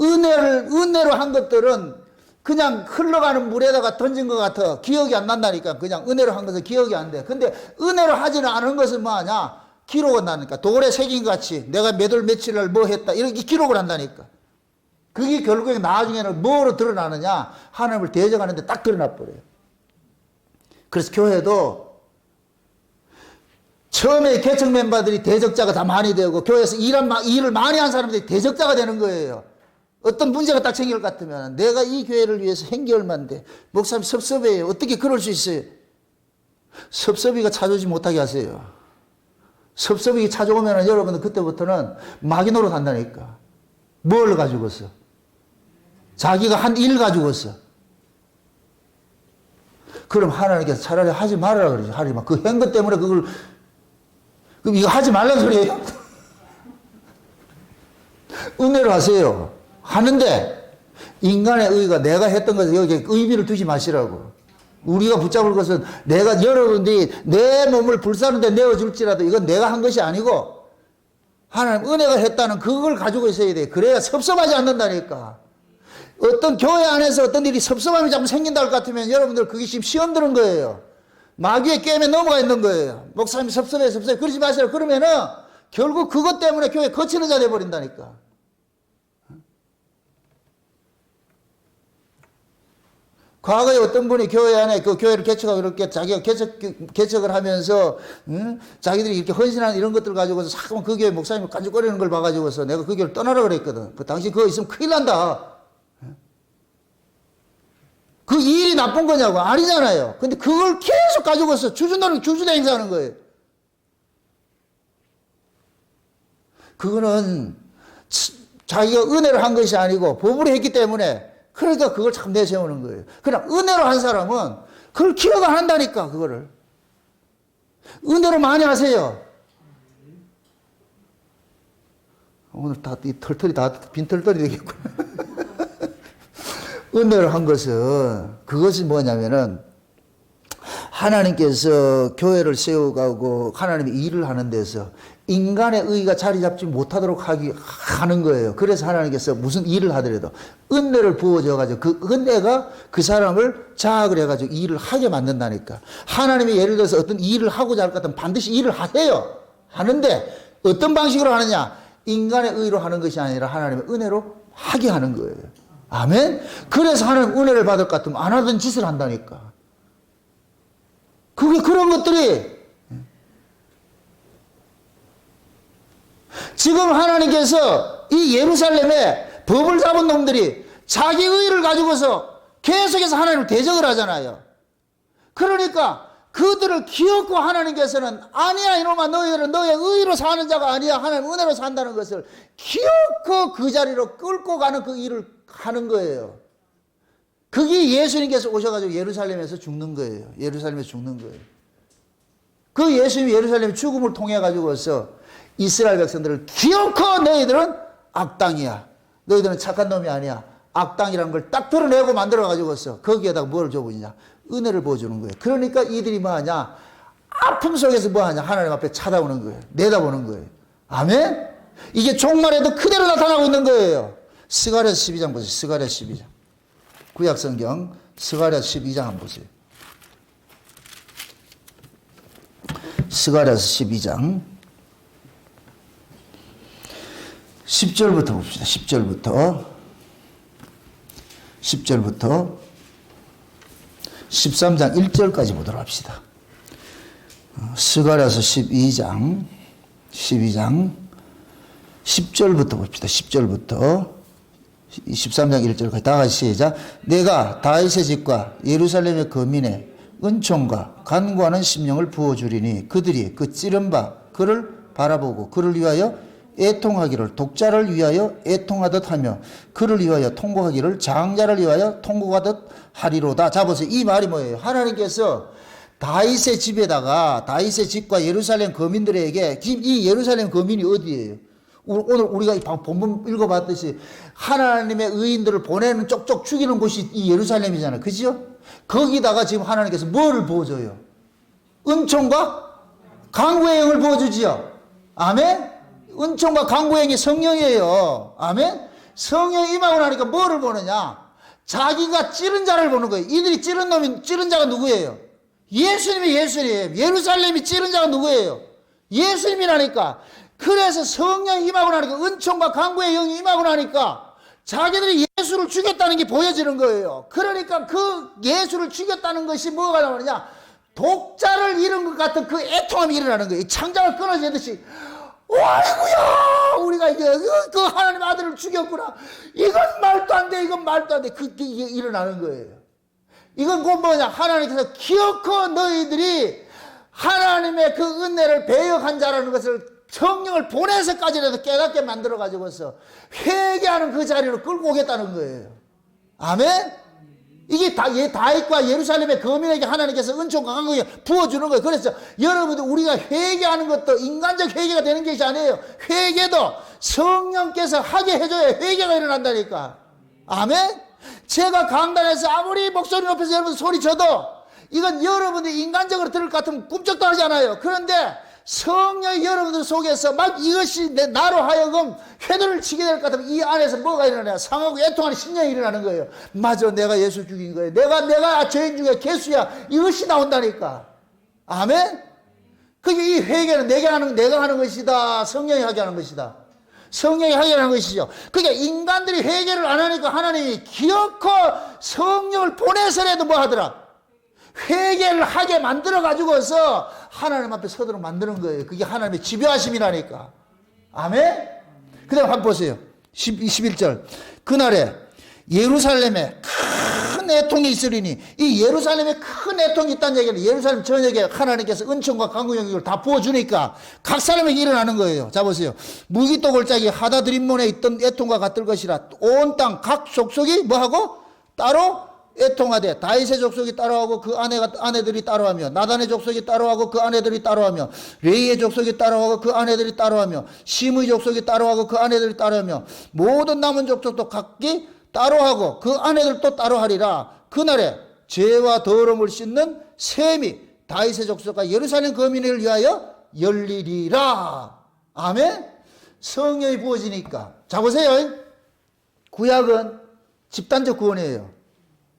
은혜로 한 것들은 그냥 흘러가는 물에다가 던진 것 같아. 기억이 안 난다니까. 그냥 은혜로 한 것은 기억이 안 돼. 근데 은혜로 하지는 않은 것은 뭐 하냐? 기록은 나니까. 돌에 새긴 것 같이 내가 몇 월 며칠 날 뭐 했다. 이렇게 기록을 한다니까. 그게 결국에 나중에는 뭐로 드러나느냐? 하나님을 대적하는데 딱 드러나 버려요. 그래서 교회도 처음에 개척 멤버들이 대적자가 다 많이 되고 교회에서 일을 많이 한 사람들이 대적자가 되는 거예요. 어떤 문제가 딱 생길 것 같으면 내가 이 교회를 위해서 한 게 얼만데 목사님 섭섭해요. 어떻게 그럴 수 있어요? 섭섭이가 찾아오지 못하게 하세요. 섭섭이 찾아오면 여러분들 그때부터는 마귀 노릇 한다니까. 뭘 가지고서? 자기가 한 일 가지고서. 그럼 하나님께서 차라리 하지 말아라 그러죠. 하지 마. 그 한 것 때문에 그럼 이거 하지 말라는 소리예요? 은혜로 하세요. 하는데 인간의 의가 내가 했던 것을 여기 의미를 두지 마시라고. 우리가 붙잡을 것은 내가 여러분들이 내 몸을 불사는데 내어줄지라도 이건 내가 한 것이 아니고 하나님 은혜가 했다는 그걸 가지고 있어야 돼. 그래야 섭섭하지 않는다니까. 어떤 교회 안에서 어떤 일이 섭섭함이 자꾸 생긴다 할 것 같으면 여러분들 그게 지금 시험 드는 거예요. 마귀의 게임에 넘어가 있는 거예요. 목사님이 섭섭해 그러지 마세요. 그러면은 결국 그것 때문에 교회 거치는 자 돼버린다니까. 과거에 어떤 분이 교회 안에 그 교회를 개척하고 그렇게 자기가 개척을 하면서 자기들이 이렇게 헌신하는 이런 것들 가지고서 자꾸만 그 교회 목사님이 깐죽거리는 걸 봐가지고서 내가 그 교회를 떠나라 그랬거든. 당신 그거 있으면 큰일 난다. 그 일이 나쁜 거냐고. 아니잖아요. 근데 그걸 계속 가지고서 주주대 행사하는 거예요. 그거는 자기가 은혜를 한 것이 아니고 법으로 했기 때문에 그러니까 그걸 참 내세우는 거예요. 그러나 은혜로 한 사람은 그걸 기억 안 한다니까, 그거를. 은혜로 많이 하세요. 오늘 다, 이 털털이 다 빈털털이 되겠구나. 은혜로 한 것은, 그것이 뭐냐면은, 하나님께서 교회를 세워가고 하나님이 일을 하는 데서 인간의 의가 자리 잡지 못하도록 하는 거예요. 그래서 하나님께서 무슨 일을 하더라도 은혜를 부어줘가지고 그 은혜가 그 사람을 자학을 해가지고 일을 하게 만든다니까. 하나님이 예를 들어서 어떤 일을 하고자 할 것 같으면 반드시 일을 하세요. 하는데 어떤 방식으로 하느냐? 인간의 의로 하는 것이 아니라 하나님의 은혜로 하게 하는 거예요. 아멘? 그래서 하나님 은혜를 받을 것 같으면 안 하던 짓을 한다니까. 그게 그런 것들이 지금 하나님께서 이 예루살렘에 법을 잡은 놈들이 자기 의를 가지고서 계속해서 하나님을 대적을 하잖아요. 그러니까 그들을 기어코 하나님께서는 아니야 이놈아 너희들은 너의 의로 사는 자가 아니야 하나님 은혜로 산다는 것을 기어코 그 자리로 끌고 가는 그 일을 하는 거예요. 그게 예수님께서 오셔가지고 예루살렘에서 죽는 거예요. 예루살렘에서 죽는 거예요. 그 예수님이 예루살렘 죽음을 통해가지고서 이스라엘 백성들을 기어코 너희들은 악당이야. 너희들은 착한 놈이 아니야. 악당이라는 걸 딱 드러내고 만들어가지고서 거기에다가 뭘 줘보냐. 은혜를 보여주는 거예요. 그러니까 이들이 뭐하냐. 아픔 속에서 뭐하냐. 하나님 앞에 찾아오는 거예요. 내다보는 거예요. 아멘? 이게 종말에도 그대로 나타나고 있는 거예요. 스가랴 12장 보세요. 스가랴 12장. 구약성경 스가랴 12장 한번 보세요. 스가랴서 12장 10절부터 봅시다. 10절부터 13장 1절까지 보도록 합시다. 스가랴서 12장 10절부터 봅시다. 10절부터 13장 1절까지 다 같이 시작. 내가 다윗의 집과 예루살렘의 거민의 은총과 간구하는 심령을 부어주리니 그들이 그 찌른 바 그를 바라보고 그를 위하여 애통하기를 독자를 위하여 애통하듯 하며 그를 위하여 통곡하기를 장자를 위하여 통곡하듯 하리로다. 자 보세요. 이 말이 뭐예요? 하나님께서 다윗의 집에다가 다윗의 집과 예루살렘 거민들에게 이 예루살렘 거민이 어디예요? 오늘 우리가 본문 읽어봤듯이 하나님의 의인들을 보내는 쪽쪽 죽이는 곳이 이 예루살렘이잖아요. 그죠? 거기다가 지금 하나님께서 뭐를 부어줘요? 은총과 강구의 영을 부어주지요. 아멘? 은총과 강구의 영이 성령이에요. 아멘? 성령이 임하고 나니까 뭐를 보느냐? 자기가 찌른 자를 보는 거예요. 이들이 찌른 자가 누구예요? 예수님이 예수님. 예루살렘이 찌른 자가 누구예요? 예수님이라니까. 그래서 성령이 임하고 나니까 은총과 강구의 영이 임하고 나니까 자기들이 예수를 죽였다는 게 보여지는 거예요. 그러니까 그 예수를 죽였다는 것이 뭐가 나오느냐? 독자를 잃은 것 같은 그 애통함이 일어나는 거예요. 창자가 끊어지듯이 아이고야 우리가 이제 그 하나님 아들을 죽였구나. 이건 말도 안 돼. 이건 말도 안 돼. 그게 일어나는 거예요. 이건 곧 뭐냐? 하나님께서 기어코 너희들이 하나님의 그 은혜를 배역한 자라는 것을 성령을 보내서까지라도 깨닫게 만들어가지고서 회개하는 그 자리로 끌고 오겠다는 거예요. 아멘? 이게 다윗과 예루살렘의 거민에게 하나님께서 은총과 강권을 부어주는 거예요. 그래서 여러분들 우리가 회개하는 것도 인간적 회개가 되는 것이 아니에요. 회개도 성령께서 하게 해줘야 회개가 일어난다니까. 아멘? 제가 강단에서 아무리 목소리 높여서 여러분 소리 쳐도 이건 여러분들이 인간적으로 들을 것 같으면 꿈쩍도 하지 않아요. 그런데 성령이 여러분들 속에서 막 이것이 나로 하여금 회도를 치게 될 것 같으면 이 안에서 뭐가 일어나냐? 상하고 애통하는 심령이 일어나는 거예요. 맞아, 내가 예수 죽인 거예요. 내가 죄인 중에 개수야. 이것이 나온다니까. 아멘? 그게 이 회개는 내가 하는 것이다. 성령이 하게 하는 것이다. 성령이 하게 하는 것이죠. 그러니까 인간들이 회개를 안 하니까 하나님이 기어코 성령을 보내서라도 뭐 하더라? 회개를 하게 만들어가지고서 하나님 앞에 서도록 만드는 거예요. 그게 하나님의 집요하심이라니까. 아멘? 그 다음 한번 보세요. 11절. 그날에 예루살렘에 큰 애통이 있으리니, 이 예루살렘에 큰 애통이 있다는 얘기는 예루살렘 전역에 하나님께서 은총과 강구영역을 다 부어주니까 각 사람에게 일어나는 거예요. 자 보세요. 무기또 골짜기 하다드림몬에 있던 애통과 같을 것이라. 온 땅 각 족속이 뭐하고? 따로 애통하되 다윗의 족속이 따라하고 그 아내들이 따라하며, 나단의 족속이 따라하고 그 아내들이 따라하며, 레이의 족속이 따라하고 그 아내들이 따라하며, 심의 족속이 따라하고 그 아내들이 따라하며, 모든 남은 족속도 각기 따라하고 그 아내들도 따라하리라. 그날에 죄와 더러움을 씻는 셈이 다윗의 족속과 예루살렘 거민을 위하여 열리리라. 아멘? 성령이 부어지니까. 자 보세요. 구약은 집단적 구원이에요.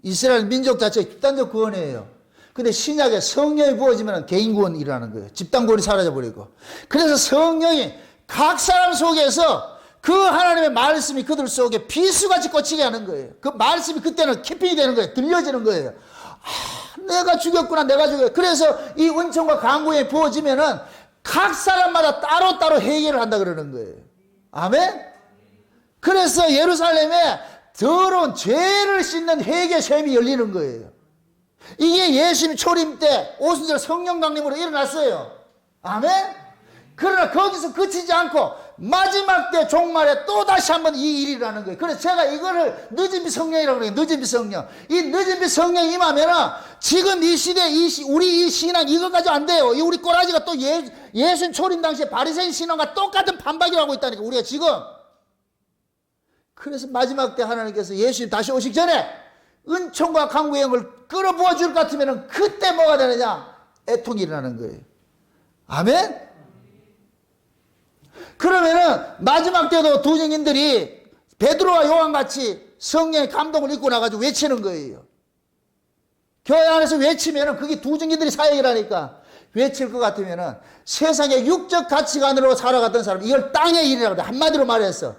이스라엘 민족 자체가 집단적 구원이에요. 근데 신약에 성령이 부어지면 개인 구원이 일어나는 거예요. 집단 구원이 사라져버리고. 그래서 성령이 각 사람 속에서 그 하나님의 말씀이 그들 속에 비수같이 꽂히게 하는 거예요. 그 말씀이 그때는 키핑이 되는 거예요. 들려지는 거예요. 아, 내가 죽였구나, 내가 죽였구나. 그래서 이 은총과 강구에 부어지면은 각 사람마다 따로따로 회개를 한다 그러는 거예요. 아멘? 그래서 예루살렘에 더러운 죄를 씻는 회개 셈이 열리는 거예요. 이게 예수님 초림 때 오순절 성령 강림으로 일어났어요. 아멘? 그러나 거기서 그치지 않고 마지막 때 종말에 또 다시 한번 이 일이 일어나는 거예요. 그래서 제가 이거를 늦은 빛 성령이라고 그래요. 늦은 빛 성령. 이 늦은 빛 성령이 임하면은 지금 이 시대, 우리 이 신앙 이거 가지고 안 돼요. 이 우리 꼬라지가 또 예수님 초림 당시에 바리새인 신앙과 똑같은 반박을 하고 있다니까, 우리가 지금. 그래서 마지막 때 하나님께서 예수님 다시 오시기 전에 은총과 강구의 영을 끌어부어 줄 것 같으면 그때 뭐가 되느냐? 애통이 일어나는 거예요. 아멘? 그러면은 마지막 때도 두 증인들이 베드로와 요한같이 성령의 감동을 입고 나가지고 외치는 거예요. 교회 안에서 외치면은 그게 두 증인들이 사역이라니까. 외칠 것 같으면은 세상의 육적 가치관으로 살아갔던 사람, 이걸 땅의 일이라고 해. 한마디로 말해서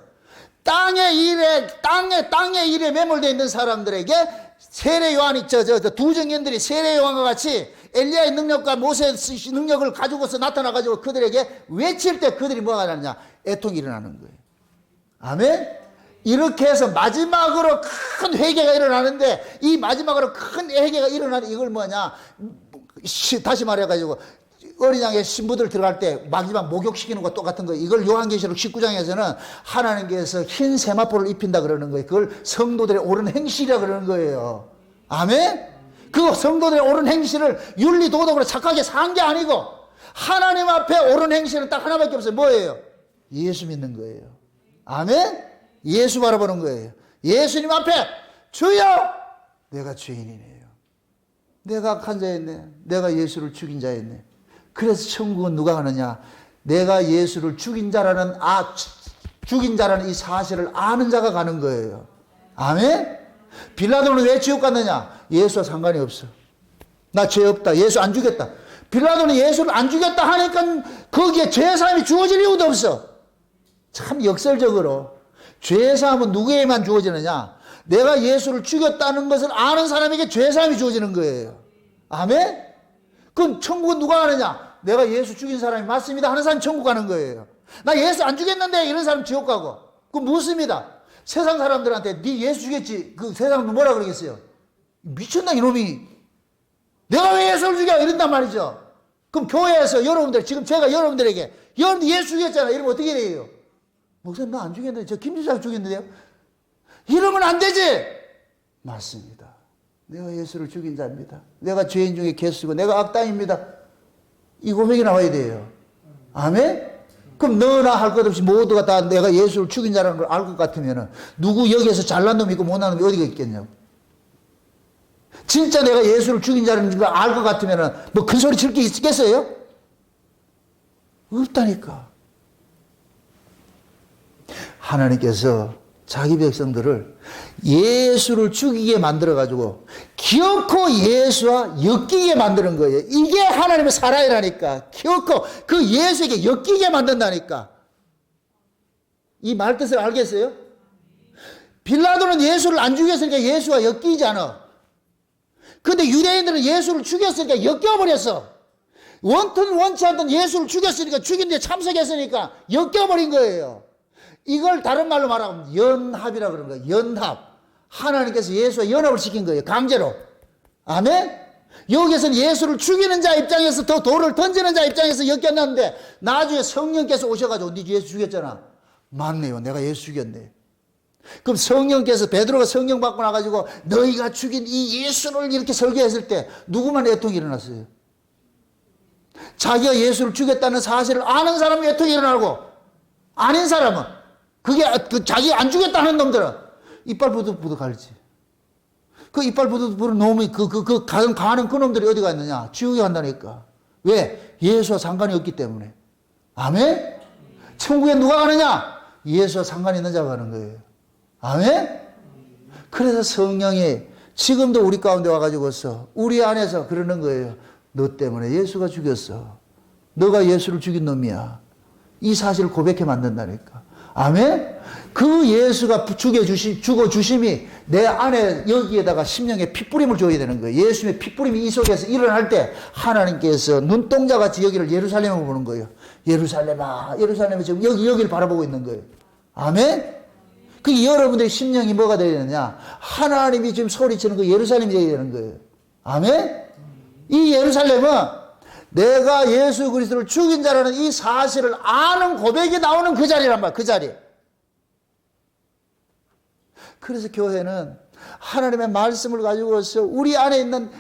땅의 일에 매몰되어 있는 사람들에게 세례 요한이 두 증인들이 세례 요한과 같이 엘리야의 능력과 모세의 능력을 가지고서 나타나가지고 그들에게 외칠 때 그들이 뭐가 나느냐? 애통이 일어나는 거예요. 아멘? 이렇게 해서 마지막으로 큰 회개가 일어나는데, 이 마지막으로 큰 회개가 일어나는 이걸 뭐냐? 다시 말해가지고 어린 양의 신부들 들어갈 때 마지막 목욕시키는 것과 똑같은 거예요. 이걸 요한계시록 19장에서는 하나님께서 흰 세마포를 입힌다 그러는 거예요. 그걸 성도들의 옳은 행실이라 그러는 거예요. 아멘? 그 성도들의 옳은 행실을 윤리 도덕으로 착하게 산 게 아니고 하나님 앞에 옳은 행실은 딱 하나밖에 없어요. 뭐예요? 예수 믿는 거예요. 아멘? 예수 바라보는 거예요. 예수님 앞에 주여, 내가 죄인이네요. 내가 악한 자였네. 내가 예수를 죽인 자였네. 그래서 천국은 누가 가느냐? 내가 예수를 죽인 자라는 이 사실을 아는 자가 가는 거예요. 아멘? 빌라도는 왜 지옥 갔느냐? 예수와 상관이 없어. 나 죄 없다. 예수 안 죽였다. 빌라도는 예수를 안 죽였다 하니까 거기에 죄사함이 주어질 이유도 없어. 참 역설적으로 죄사함은 누구에게만 주어지느냐? 내가 예수를 죽였다는 것을 아는 사람에게 죄사함이 주어지는 거예요. 아멘? 그럼 천국은 누가 가느냐? 내가 예수 죽인 사람이 맞습니다 하는 사람이 천국 가는 거예요. 나 예수 안 죽였는데 이런 사람 지옥 가고. 그건 묻습니다. 세상 사람들한테 네 예수 죽였지, 그 세상은 뭐라 그러겠어요? 미쳤나 이놈이. 내가 왜 예수를 죽여? 이런단 말이죠. 그럼 교회에서 여러분들, 지금 제가 여러분들에게 여러분들 예수 죽였잖아 이러면 어떻게 해요? 목사님 나 안 죽였는데, 저 김지사 죽였는데요? 이러면 안 되지. 맞습니다. 내가 예수를 죽인 자입니다. 내가 죄인 중에 개수고 내가 악당입니다. 이 고백이 나와야 돼요. 아멘? 그럼 너나 할 것 없이 모두가 다 내가 예수를 죽인 자라는 걸 알 것 같으면 누구 여기에서 잘난 놈이 있고 못난 놈이 어디가 있겠냐고. 진짜 내가 예수를 죽인 자라는 걸 알 것 같으면 뭐 큰 소리 칠 게 있겠어요? 없다니까. 하나님께서 자기 백성들을 예수를 죽이게 만들어가지고 기어코 예수와 엮이게 만드는 거예요. 이게 하나님의 사랑이라니까. 기어코 그 예수에게 엮이게 만든다니까. 이 말 뜻을 알겠어요? 빌라도는 예수를 안 죽였으니까 예수와 엮이지 않아. 근데 유대인들은 예수를 죽였으니까 엮여버렸어. 원튼 원치 않던 예수를 죽였으니까 죽인 데 참석했으니까 엮여버린 거예요. 이걸 다른 말로 말하면 연합이라 그러는 거예요. 연합. 하나님께서 예수와 연합을 시킨 거예요. 강제로. 아멘? 여기에서는 예수를 죽이는 자 입장에서 더 돌을 던지는 자 입장에서 엮였는데 나중에 성령께서 오셔가지고 네 예수 죽였잖아. 맞네요. 내가 예수 죽였네. 그럼 성령께서 베드로가 성령 받고 나가지고 너희가 죽인 이 예수를 이렇게 설교했을 때 누구만 애통이 일어났어요? 자기가 예수를 죽였다는 사실을 아는 사람은 애통이 일어나고 아닌 사람은 그게 자기 안 죽였다는 놈들은 이빨 부득부득 갈지. 그 이빨 부득부득 놈이 가는 그 놈들이 어디 갔느냐? 지옥에 간다니까. 왜? 예수와 상관이 없기 때문에. 아멘? 천국에 누가 가느냐? 예수와 상관이 있는 자가 가는 거예요. 아멘? 그래서 성령이 지금도 우리 가운데 와가지고서 우리 안에서 그러는 거예요. 너 때문에 예수가 죽였어. 너가 예수를 죽인 놈이야. 이 사실을 고백해 만든다니까. 아멘? 그 예수가 죽어주심이 내 안에 여기에다가 심령에 핏부림을 줘야 되는 거예요. 예수님의 핏부림이 이 속에서 일어날 때 하나님께서 눈동자같이 여기를 예루살렘을 보는 거예요. 예루살렘아, 예루살렘이 지금 여기를 바라보고 있는 거예요. 아멘? 그 여러분들의 심령이 뭐가 되어야 되느냐? 하나님이 지금 소리치는 그 예루살렘이 되어야 되는 거예요. 아멘? 이 예루살렘은 내가 예수 그리스도를 죽인 자라는 이 사실을 아는 고백이 나오는 그 자리란 말이야. 그 자리. 그래서 교회는 하나님의 말씀을 가지고서 우리 안에 있는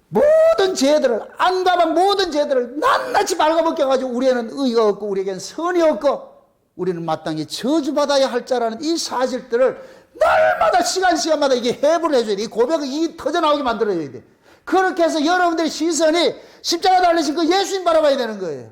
모든 죄들을 안감한 모든 죄들을 낱낱이 발가벗겨가지고 우리에는 의가 없고 우리에게는 선이 없고 우리는 마땅히 저주받아야 할 자라는 이 사실들을 날마다 시간마다 이게 해부를 해줘야 돼. 이 고백을 이 터져나오게 만들어줘야 돼. 그렇게 해서 여러분들의 시선이 십자가 달리신 그 예수님 바라봐야 되는 거예요.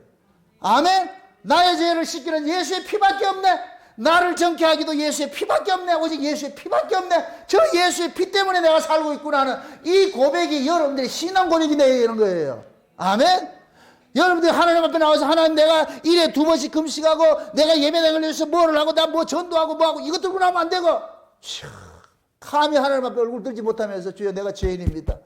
아멘? 나의 죄를 씻기는 예수의 피밖에 없네. 나를 정케 하기도 예수의 피밖에 없네. 오직 예수의 피밖에 없네. 저 예수의 피 때문에 내가 살고 있구나 하는 이 고백이 여러분들의 신앙 고백이 되는 거예요. 아멘? 여러분들이 하나님 앞에 나와서 하나님 내가 일에 2번씩 금식하고 내가 예배당을 위해서 뭐를 하고 나 뭐 전도하고 뭐하고 이것 들고 나오면 안 되고 감히 하나님 앞에 얼굴 들지 못하면서 주여 내가 죄인입니다.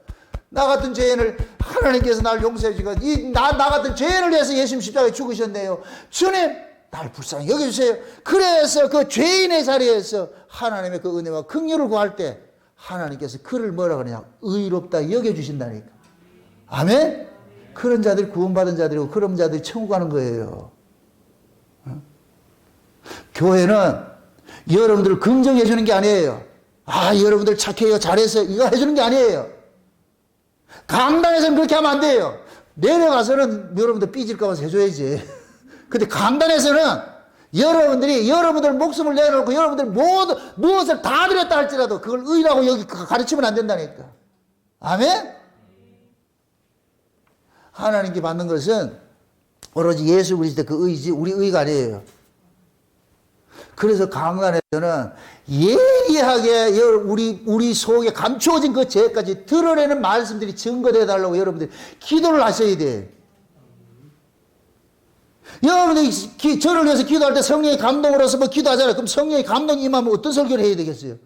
나 같은 죄인을 하나님께서 나를 용서해 주시고 나 같은 죄인을 위해서 예수님 십자가에 죽으셨네요. 주님 날 불쌍히 여겨주세요. 그래서 그 죄인의 자리에서 하나님의 그 은혜와 긍휼을 구할 때 하나님께서 그를 뭐라 그러냐 의롭다 여겨주신다니까. 아멘? 그런 자들이 구원받은 자들이고 그런 자들이 천국 가는 거예요. 교회는 여러분들을 긍정해 주는 게 아니에요. 아 여러분들 착해요 잘해서 이거 해주는 게 아니에요. 강단에서는 그렇게 하면 안 돼요. 내려가서는 여러분들 삐질까 봐서 해줘야지. 근데 강단에서는 여러분들이 여러분들 목숨을 내놓고 여러분들 무엇을 다 드렸다 할지라도 그걸 의라고 여기 가르치면 안 된다니까. 아멘? 하나님께 받는 것은 오로지 예수 그리스도의 그 의지 우리 의가 아니에요. 그래서 강단에서는 예리하게 우리 속에 감추어진 그 죄까지 드러내는 말씀들이 증거되어 달라고 여러분들이 기도를 하셔야 돼. 여러분들이 저를 위해서 기도할 때 성령의 감동으로서 뭐 기도하잖아요. 그럼 성령의 감동이 임하면 어떤 설교를 해야 되겠어요?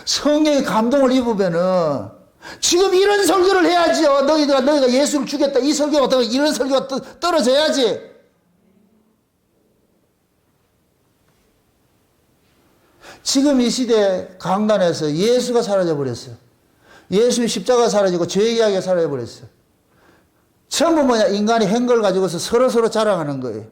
성령의 감동을 입으면은 지금 이런 설교를 해야지요. 너희가 예수를 죽였다. 이 설교가 어떻게 이런 설교가 떨어져야지. 지금 이 시대 강단에서 예수가 사라져버렸어요. 예수의 십자가 사라지고 죄의 이야기가 사라져버렸어요. 전부 뭐냐 인간이 한 걸 가지고서 서로 자랑하는 거예요.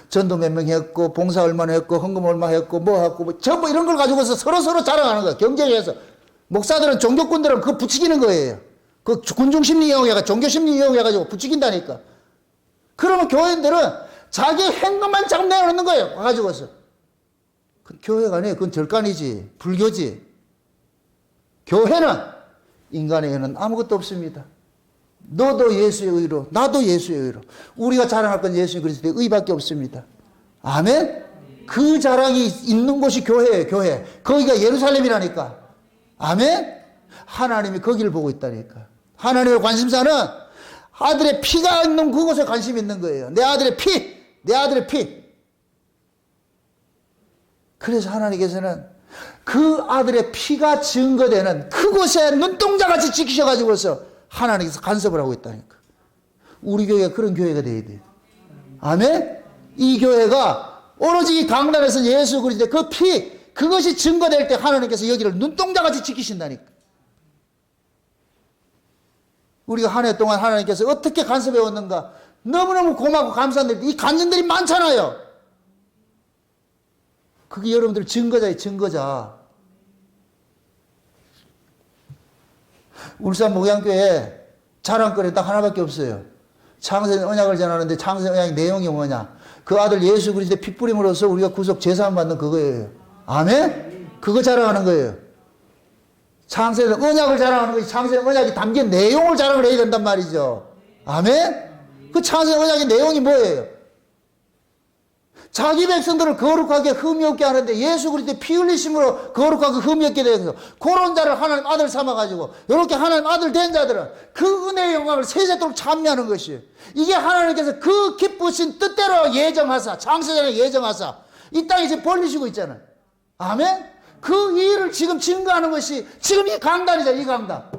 전도 몇 명 했고, 봉사 얼마나 했고, 헌금 얼마 했고, 뭐 했고, 뭐 전부 이런 걸 가지고서 서로 자랑하는 거예요. 경쟁해서. 목사들은, 종교꾼들은 그거 부추기는 거예요. 그 군중심리 이용해가 종교심리 이용해가지고 부추긴다니까. 그러면 교인들은 자기 행동만 자꾸 내놓는 거예요. 가지고서. 그 교회가 아니에요. 그건 절간이지. 불교지. 교회는, 인간의 의는 아무것도 없습니다. 너도 예수의 의로, 나도 예수의 의로. 우리가 자랑할 건 예수 그리스도의 의밖에 없습니다. 아멘? 그 자랑이 있는 곳이 교회예요, 교회. 거기가 예루살렘이라니까. 아멘? 하나님이 거기를 보고 있다니까. 하나님의 관심사는 아들의 피가 있는 그곳에 관심이 있는 거예요. 내 아들의 피, 내 아들의 피. 그래서 하나님께서는 그 아들의 피가 증거되는 그곳에 눈동자같이 지키셔가지고서 하나님께서 간섭을 하고 있다니까. 우리 교회가 그런 교회가 돼야 돼. 아멘? 이 교회가 오로지 이 강단에서 예수 그리스도의 그 피, 그것이 증거될 때 하나님께서 여기를 눈동자같이 지키신다니까. 우리가 한 해 동안 하나님께서 어떻게 간섭해 왔는가 너무너무 고맙고 감사한데 이 간증들이 많잖아요. 그게 여러분들 증거자예요, 증거자. 울산 목양교회 자랑거리 딱 하나밖에 없어요. 창세 언약을 전하는데 창세 언약 내용이 뭐냐? 그 아들 예수 그리스도의 피 뿌림으로써 우리가 구속 제사함 받는 그거예요. 아멘? 그거 자랑하는 거예요. 창세 언약을 자랑하는 것이 창세 언약이 담긴 내용을 자랑을 해야 된단 말이죠. 아멘? 그 창세 언약의 내용이 뭐예요? 자기 백성들을 거룩하게 흠이 없게 하는데 예수 그리스도의 피 흘리심으로 거룩하고 흠이 없게 되어서 그런 자를 하나님 아들 삼아가지고 이렇게 하나님 아들 된 자들은 그 은혜의 영광을 세세토록 찬미하는 것이에요. 이게 하나님께서 그 기쁘신 뜻대로 예정하사, 창세전에 예정하사 이 땅에 지금 벌리시고 있잖아요. 아멘? 그 일을 지금 증거하는 것이 지금 이 강단이잖아요. 이 강단.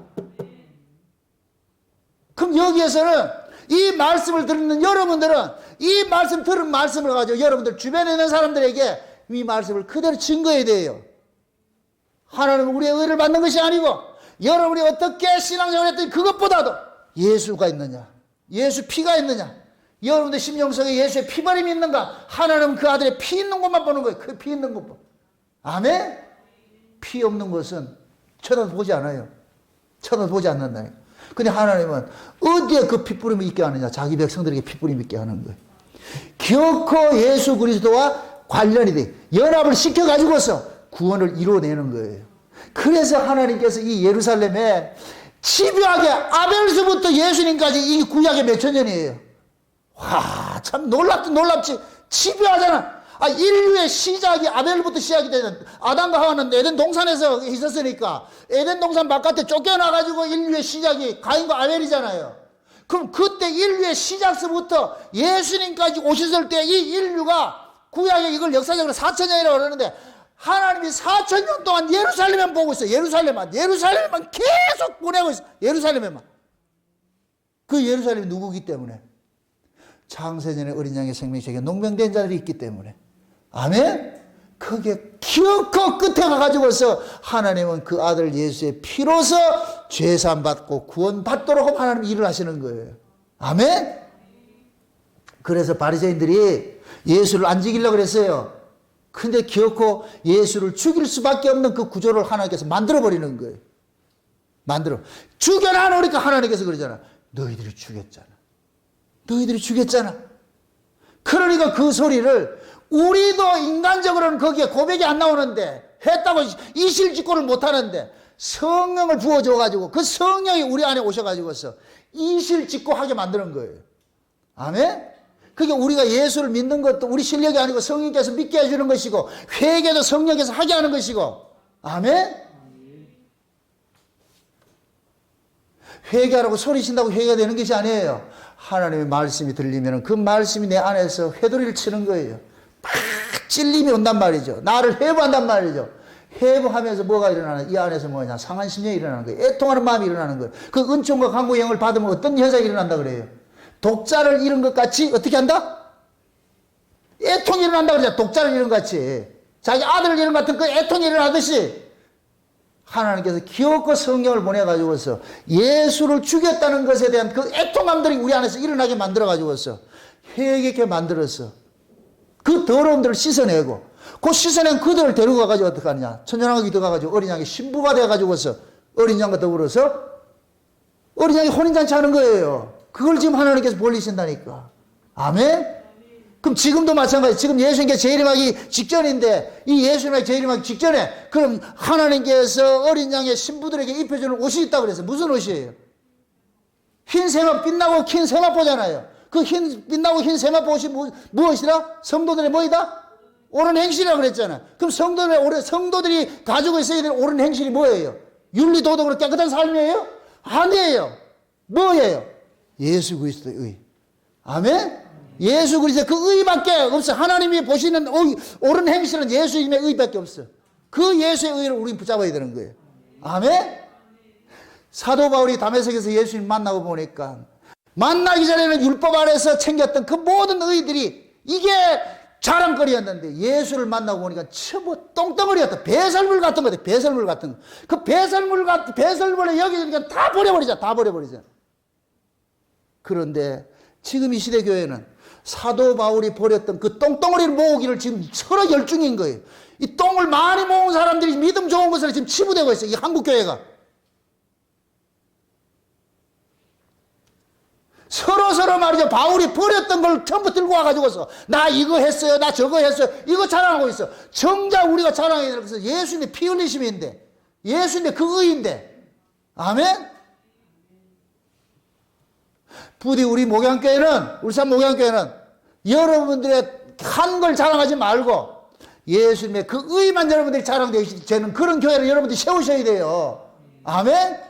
그럼 여기에서는 이 말씀을 듣는 여러분들은 이 말씀 들은 말씀을 가지고 여러분들 주변에 있는 사람들에게 이 말씀을 그대로 증거해야 돼요. 하나님은 우리의 의를 받는 것이 아니고 여러분이 어떻게 신앙생활을 했더니 그것보다도 예수가 있느냐, 예수 피가 있느냐, 여러분들 심령 속에 예수의 피바람이 있는가. 하나님은 그 아들의 피 있는 곳만 보는 거예요. 그 피 있는 곳만. 아멘? 피 없는 것은 쳐다보지 않아요. 쳐다보지 않는다니까. 근데 하나님은 어디에 그 핏부림이 있게 하느냐? 자기 백성들에게 핏부림이 있게 하는 거예요. 결코 예수 그리스도와 관련이 돼 연합을 시켜가지고서 구원을 이루어내는 거예요. 그래서 하나님께서 이 예루살렘에 집요하게 아벨서부터 예수님까지 이 구약의 몇천 년이에요. 와, 참 놀랍지. 집요하잖아. 인류의 시작이 아벨부터 시작이 되는, 아담과 하와는 에덴 동산에서 있었으니까 에덴 동산 바깥에 쫓겨나가지고 인류의 시작이 가인과 아벨이잖아요. 그럼 그때 인류의 시작서부터 예수님까지 오셨을 때 이 인류가 구약에 이걸 역사적으로 4,000년이라고 그러는데 하나님이 4,000년 동안 예루살렘만 보고 있어요. 예루살렘만 계속 보내고 있어요. 예루살렘에만. 그 예루살렘이 누구기 때문에? 창세전에 어린 양의 생명책에 농명된 자들이 있기 때문에. 아멘? 그게 기어코 끝에 가가지고서 하나님은 그 아들 예수의 피로서 죄사함 받고 구원 받도록 하나님 일을 하시는 거예요. 아멘? 그래서 바리새인들이 예수를 안 죽이려고 그랬어요. 근데 기어코 예수를 죽일 수밖에 없는 그 구조를 하나님께서 만들어버리는 거예요. 죽여놔 놓으니까 하나님께서 그러잖아. 너희들이 죽였잖아. 그러니까 그 소리를 우리도 인간적으로는 거기에 고백이 안 나오는데 했다고 이실직고를 못하는데 성령을 부어줘가지고 그 성령이 우리 안에 오셔가지고서 이실직고하게 만드는 거예요. 아멘? 그게 우리가 예수를 믿는 것도 우리 실력이 아니고 성령께서 믿게 해주는 것이고 회개도 성령께서 하게 하는 것이고. 아멘? 회개하라고 소리친다고 회개가 되는 것이 아니에요. 하나님의 말씀이 들리면 그 말씀이 내 안에서 회돌이를 치는 거예요. 막 찔림이 온단 말이죠. 나를 회부한단 말이죠. 회부하면서 뭐가 일어나나? 이 안에서 뭐냐? 상한 심령이 일어나는 거예요. 애통하는 마음이 일어나는 거예요. 그 은총과 강구의 영을 받으면 어떤 현상이 일어난다 그래요? 독자를 잃은 것 같이 어떻게 한다? 애통이 일어난다 그러잖아. 독자를 잃은 것 같이. 자기 아들을 잃은 것 같은 그 애통이 일어나듯이 하나님께서 기어코 성령을 보내가지고서 예수를 죽였다는 것에 대한 그 애통감들이 우리 안에서 일어나게 만들어가지고서 회개케 만들어서 그 더러움들을 씻어내고 그 씻어낸 그들을 데리고 가가지고 어떻게 하느냐. 천연왕국이 들어가가지고 어린 양의 신부가 돼가지고서 어린 양과 더불어서 어린 양이 혼인잔치 하는 거예요. 그걸 지금 하나님께서 벌리신다니까. 아멘? 그럼 지금도 마찬가지. 지금 예수님께 재림하기 직전인데 이 예수님께 재림하기 직전에 그럼 하나님께서 어린 양의 신부들에게 입혀주는 옷이 있다고 그랬어요. 무슨 옷이에요? 흰 세마포, 빛나고 흰 세마포잖아요. 그 빛나고 흰 세마포 옷이 무엇이라? 성도들의 뭐이다? 옳은 행실이라고 그랬잖아. 그럼 성도들이 가지고 있어야 될 옳은 행실이 뭐예요? 윤리 도덕으로 깨끗한 삶이에요? 아니에요. 뭐예요? 예수 그리스도의 의. 아멘? 예수 그리스도의 그 의밖에 없어. 하나님이 보시는 옳은 행실은 예수님의 의밖에 없어. 그 예수의 의를 우리는 붙잡아야 되는 거예요. 아멘? 사도 바울이 다메섹에서 예수님 만나고 보니까 만나기 전에는 율법 아래서 챙겼던 그 모든 의들이 이게 자랑거리였는데 예수를 만나고 보니까 뭐 똥덩어리였다. 배설물 같은 거다. 배설물 같은 거. 그 배설물을 여기저기 다 버려버리자. 다 버려버리자. 그런데 지금 이 시대 교회는 사도 바울이 버렸던 그 똥덩어리를 모으기를 지금 서로 열중인 거예요. 이 똥을 많이 모은 사람들이 믿음 좋은 것을 지금 치부되고 있어요. 이 한국 교회가. 서로 말이죠. 바울이 버렸던 걸 전부 들고 와가지고서 나 이거 했어요. 나 저거 했어요. 이거 자랑하고 있어. 정작 우리가 자랑해야 될 것은 예수님의 피 흘리심인데 예수님의 그 의인데. 아멘? 부디 우리 목양교회는 울산 목양교회는 여러분들의 한 걸 자랑하지 말고 예수님의 그 의만 여러분들이 자랑되는 그런 교회를 여러분들이 세우셔야 돼요. 아멘?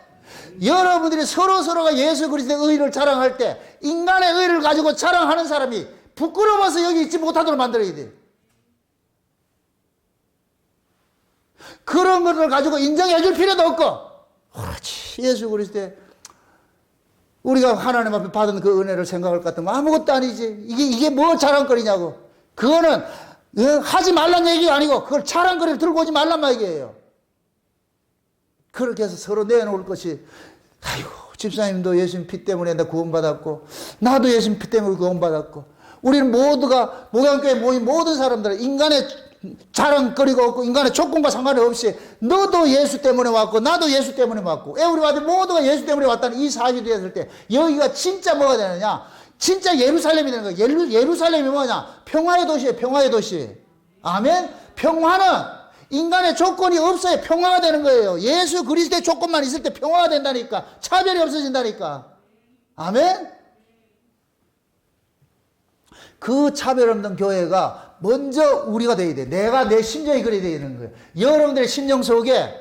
여러분들이 서로가 예수 그리스도의 의를 자랑할 때 인간의 의를 가지고 자랑하는 사람이 부끄러워서 여기 있지 못하도록 만들어야 돼요. 그런 것을 가지고 인정해 줄 필요도 없고 그렇지 예수 그리스도의 우리가 하나님 앞에 받은 그 은혜를 생각할 것 같으면 아무것도 아니지. 이게 뭐 자랑거리냐고. 그거는 하지 말란 얘기가 아니고 그걸 자랑거리를 들고 오지 말란 말이에요. 그렇게 해서 서로 내놓을 것이 아이고 집사님도 예수님 피 때문에 나 구원받았고 나도 예수님 피 때문에 구원받았고 우리는 모두가 목양교회 모인 모든 사람들은 인간의 자랑거리가 없고 인간의 조건과 상관없이 너도 예수 때문에 왔고 나도 예수 때문에 왔고 왜 우리 와도 모두가 예수 때문에 왔다는 이 사실이 됐을 때 여기가 진짜 뭐가 되느냐 진짜 예루살렘이 되는 거예요. 예루살렘이 뭐냐 평화의 도시예요. 평화의 도시. 아멘. 평화는 인간의 조건이 없어야 평화가 되는 거예요. 예수 그리스도의 조건만 있을 때 평화가 된다니까. 차별이 없어진다니까. 아멘. 그 차별 없는 교회가 먼저 우리가 되어야 돼. 내 심정이 그래야 되는 거예요. 여러분들의 심령 속에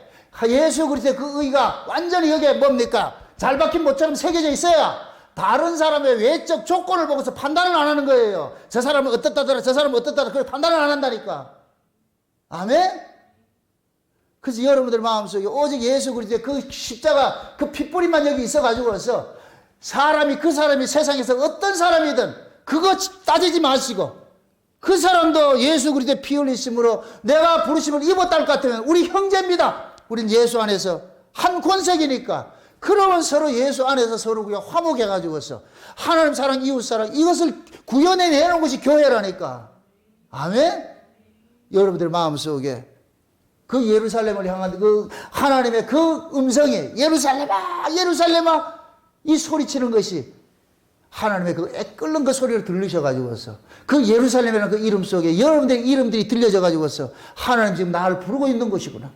예수 그리스도의 그 의가 완전히 여기에 뭡니까? 잘 박힌 못처럼 새겨져 있어야 다른 사람의 외적 조건을 보고서 판단을 안 하는 거예요. 저 사람은 어떻다더라, 저 사람은 어떻다더라. 그걸 판단을 안 한다니까. 아멘? 그래서 여러분들 마음속에 오직 예수 그리스도의 그 십자가 그 핏뿌리만 여기 있어가지고서 그 사람이 세상에서 어떤 사람이든 그거 따지지 마시고 그 사람도 예수 그리스도의 피 흘리심으로 내가 부르심을 입었다 할 것 같으면 우리 형제입니다. 우린 예수 안에서 한 권색이니까 그러면 서로 예수 안에서 서로 그냥 화목해가지고서 하나님 사랑 이웃 사랑 이것을 구현해내는 것이 교회라니까. 아멘? 여러분들 마음속에 그 예루살렘을 향한 그 하나님의 그 음성이 예루살렘아 예루살렘아 이 소리치는 것이 하나님의 그 애끓는 그 소리를 들리셔가지고서 그 예루살렘이라는 그 이름 속에 여러분들의 이름들이 들려져가지고서 하나님 지금 나를 부르고 있는 것이구나.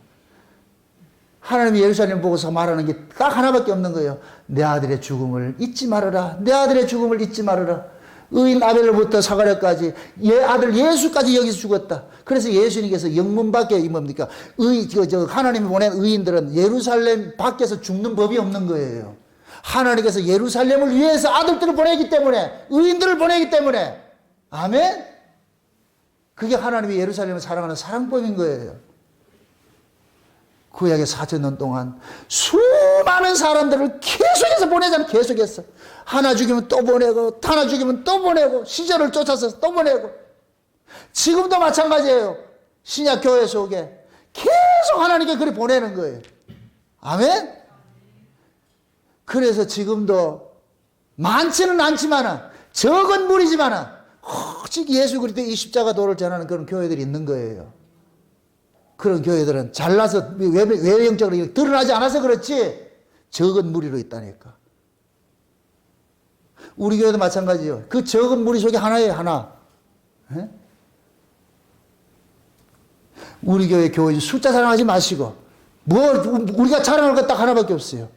하나님이 예루살렘 보고서 말하는 게 딱 하나밖에 없는 거예요. 내 아들의 죽음을 잊지 말아라. 내 아들의 죽음을 잊지 말아라. 의인 아벨로부터 사가랴까지 아들 예수까지 여기서 죽었다. 그래서 예수님께서 영문 밖에 뭡니까? 하나님이 보낸 의인들은 예루살렘 밖에서 죽는 법이 없는 거예요. 하나님께서 예루살렘을 위해서 아들들을 보내기 때문에 의인들을 보내기 때문에 아멘? 그게 하나님이 예루살렘을 사랑하는 사랑법인 거예요. 구약의 4,000년 동안 수많은 사람들을 계속해서 보내잖아. 계속해서 하나 죽이면 또 보내고 하나 죽이면 또 보내고 시절을 쫓아서 또 보내고 지금도 마찬가지예요. 신약 교회 속에 계속 하나님께 그리 보내는 거예요. 아멘? 그래서 지금도 많지는 않지만은 적은 무리지만은 오직 예수 그리스도의 이 십자가 도를 전하는 그런 교회들이 있는 거예요. 그런 교회들은 잘나서 외형적으로 드러나지 않아서 그렇지 적은 무리로 있다니까. 우리 교회도 마찬가지예요. 그 적은 무리 속에 하나예요, 하나. 에? 우리 교회 교인 숫자 자랑하지 마시고 우리가 자랑할 것 딱 하나밖에 없어요.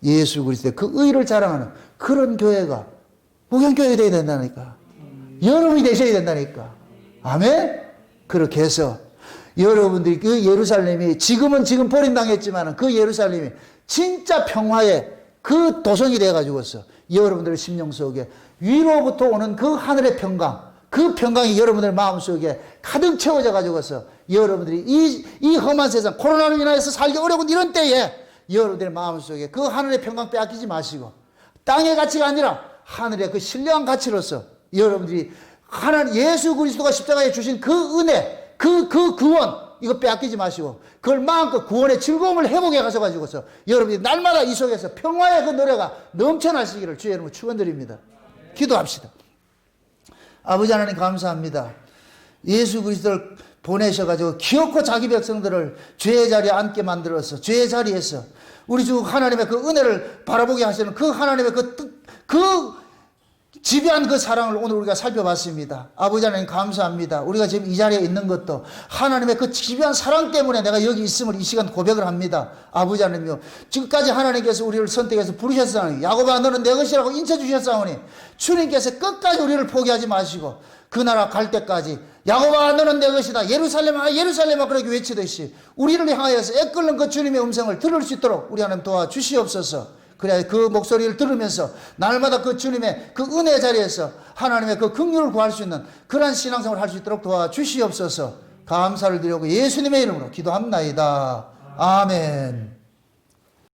예수 그리스도의 그 의를 자랑하는 그런 교회가 우경교회 되어야 된다니까. 여러분이 되셔야 된다니까. 아멘? 그렇게 해서 여러분들이 그 예루살렘이 지금 버림당했지만 그 예루살렘이 진짜 평화의 그 도성이 되어가지고서 여러분들의 심령 속에 위로부터 오는 그 하늘의 평강, 그 평강이 여러분들 마음속에 가득 채워져 가지고서 여러분들이 이 험한 세상 코로나로 인하여서 살기 어려운 이런 때에 여러분들의 마음속에 그 하늘의 평강 빼앗기지 마시고 땅의 가치가 아니라 하늘의 그 신령한 가치로서 여러분들이 하나님 예수 그리스도가 십자가에 주신 그 은혜 그 구원 이거 빼앗기지 마시고 그걸 마음껏 구원의 즐거움을 회복해 가셔가지고서 여러분이 날마다 이 속에서 평화의 그 노래가 넘쳐나시기를 주의 이름으로 축원드립니다. 기도합시다. 아버지 하나님 감사합니다. 예수 그리스도를 보내셔가지고 기어코 자기 백성들을 죄의 자리에 앉게 만들어서 죄의 자리에서 우리 주 하나님의 그 은혜를 바라보게 하시는 그 하나님의 그 지배한 그 사랑을 오늘 우리가 살펴봤습니다. 아버지 하나님 감사합니다. 우리가 지금 이 자리에 있는 것도 하나님의 그 지배한 사랑 때문에 내가 여기 있음을 이 시간 고백을 합니다. 아버지 하나님요, 지금까지 하나님께서 우리를 선택해서 부르셨사오니 야곱아 너는 내 것이라고 인쳐주셨사오니 주님께서 끝까지 우리를 포기하지 마시고 그 나라 갈 때까지 야곱아 너는 내 것이다 예루살렘아 예루살렘아 그렇게 외치듯이 우리를 향하여서 애끓는 그 주님의 음성을 들을 수 있도록 우리 하나님 도와주시옵소서. 그래야 그 목소리를 들으면서 날마다 그 주님의 그 은혜 자리에서 하나님의 그 긍휼을 구할 수 있는 그러한 신앙생활을 할 수 있도록 도와주시옵소서. 감사를 드리고 예수님의 이름으로 기도합나이다. 아멘.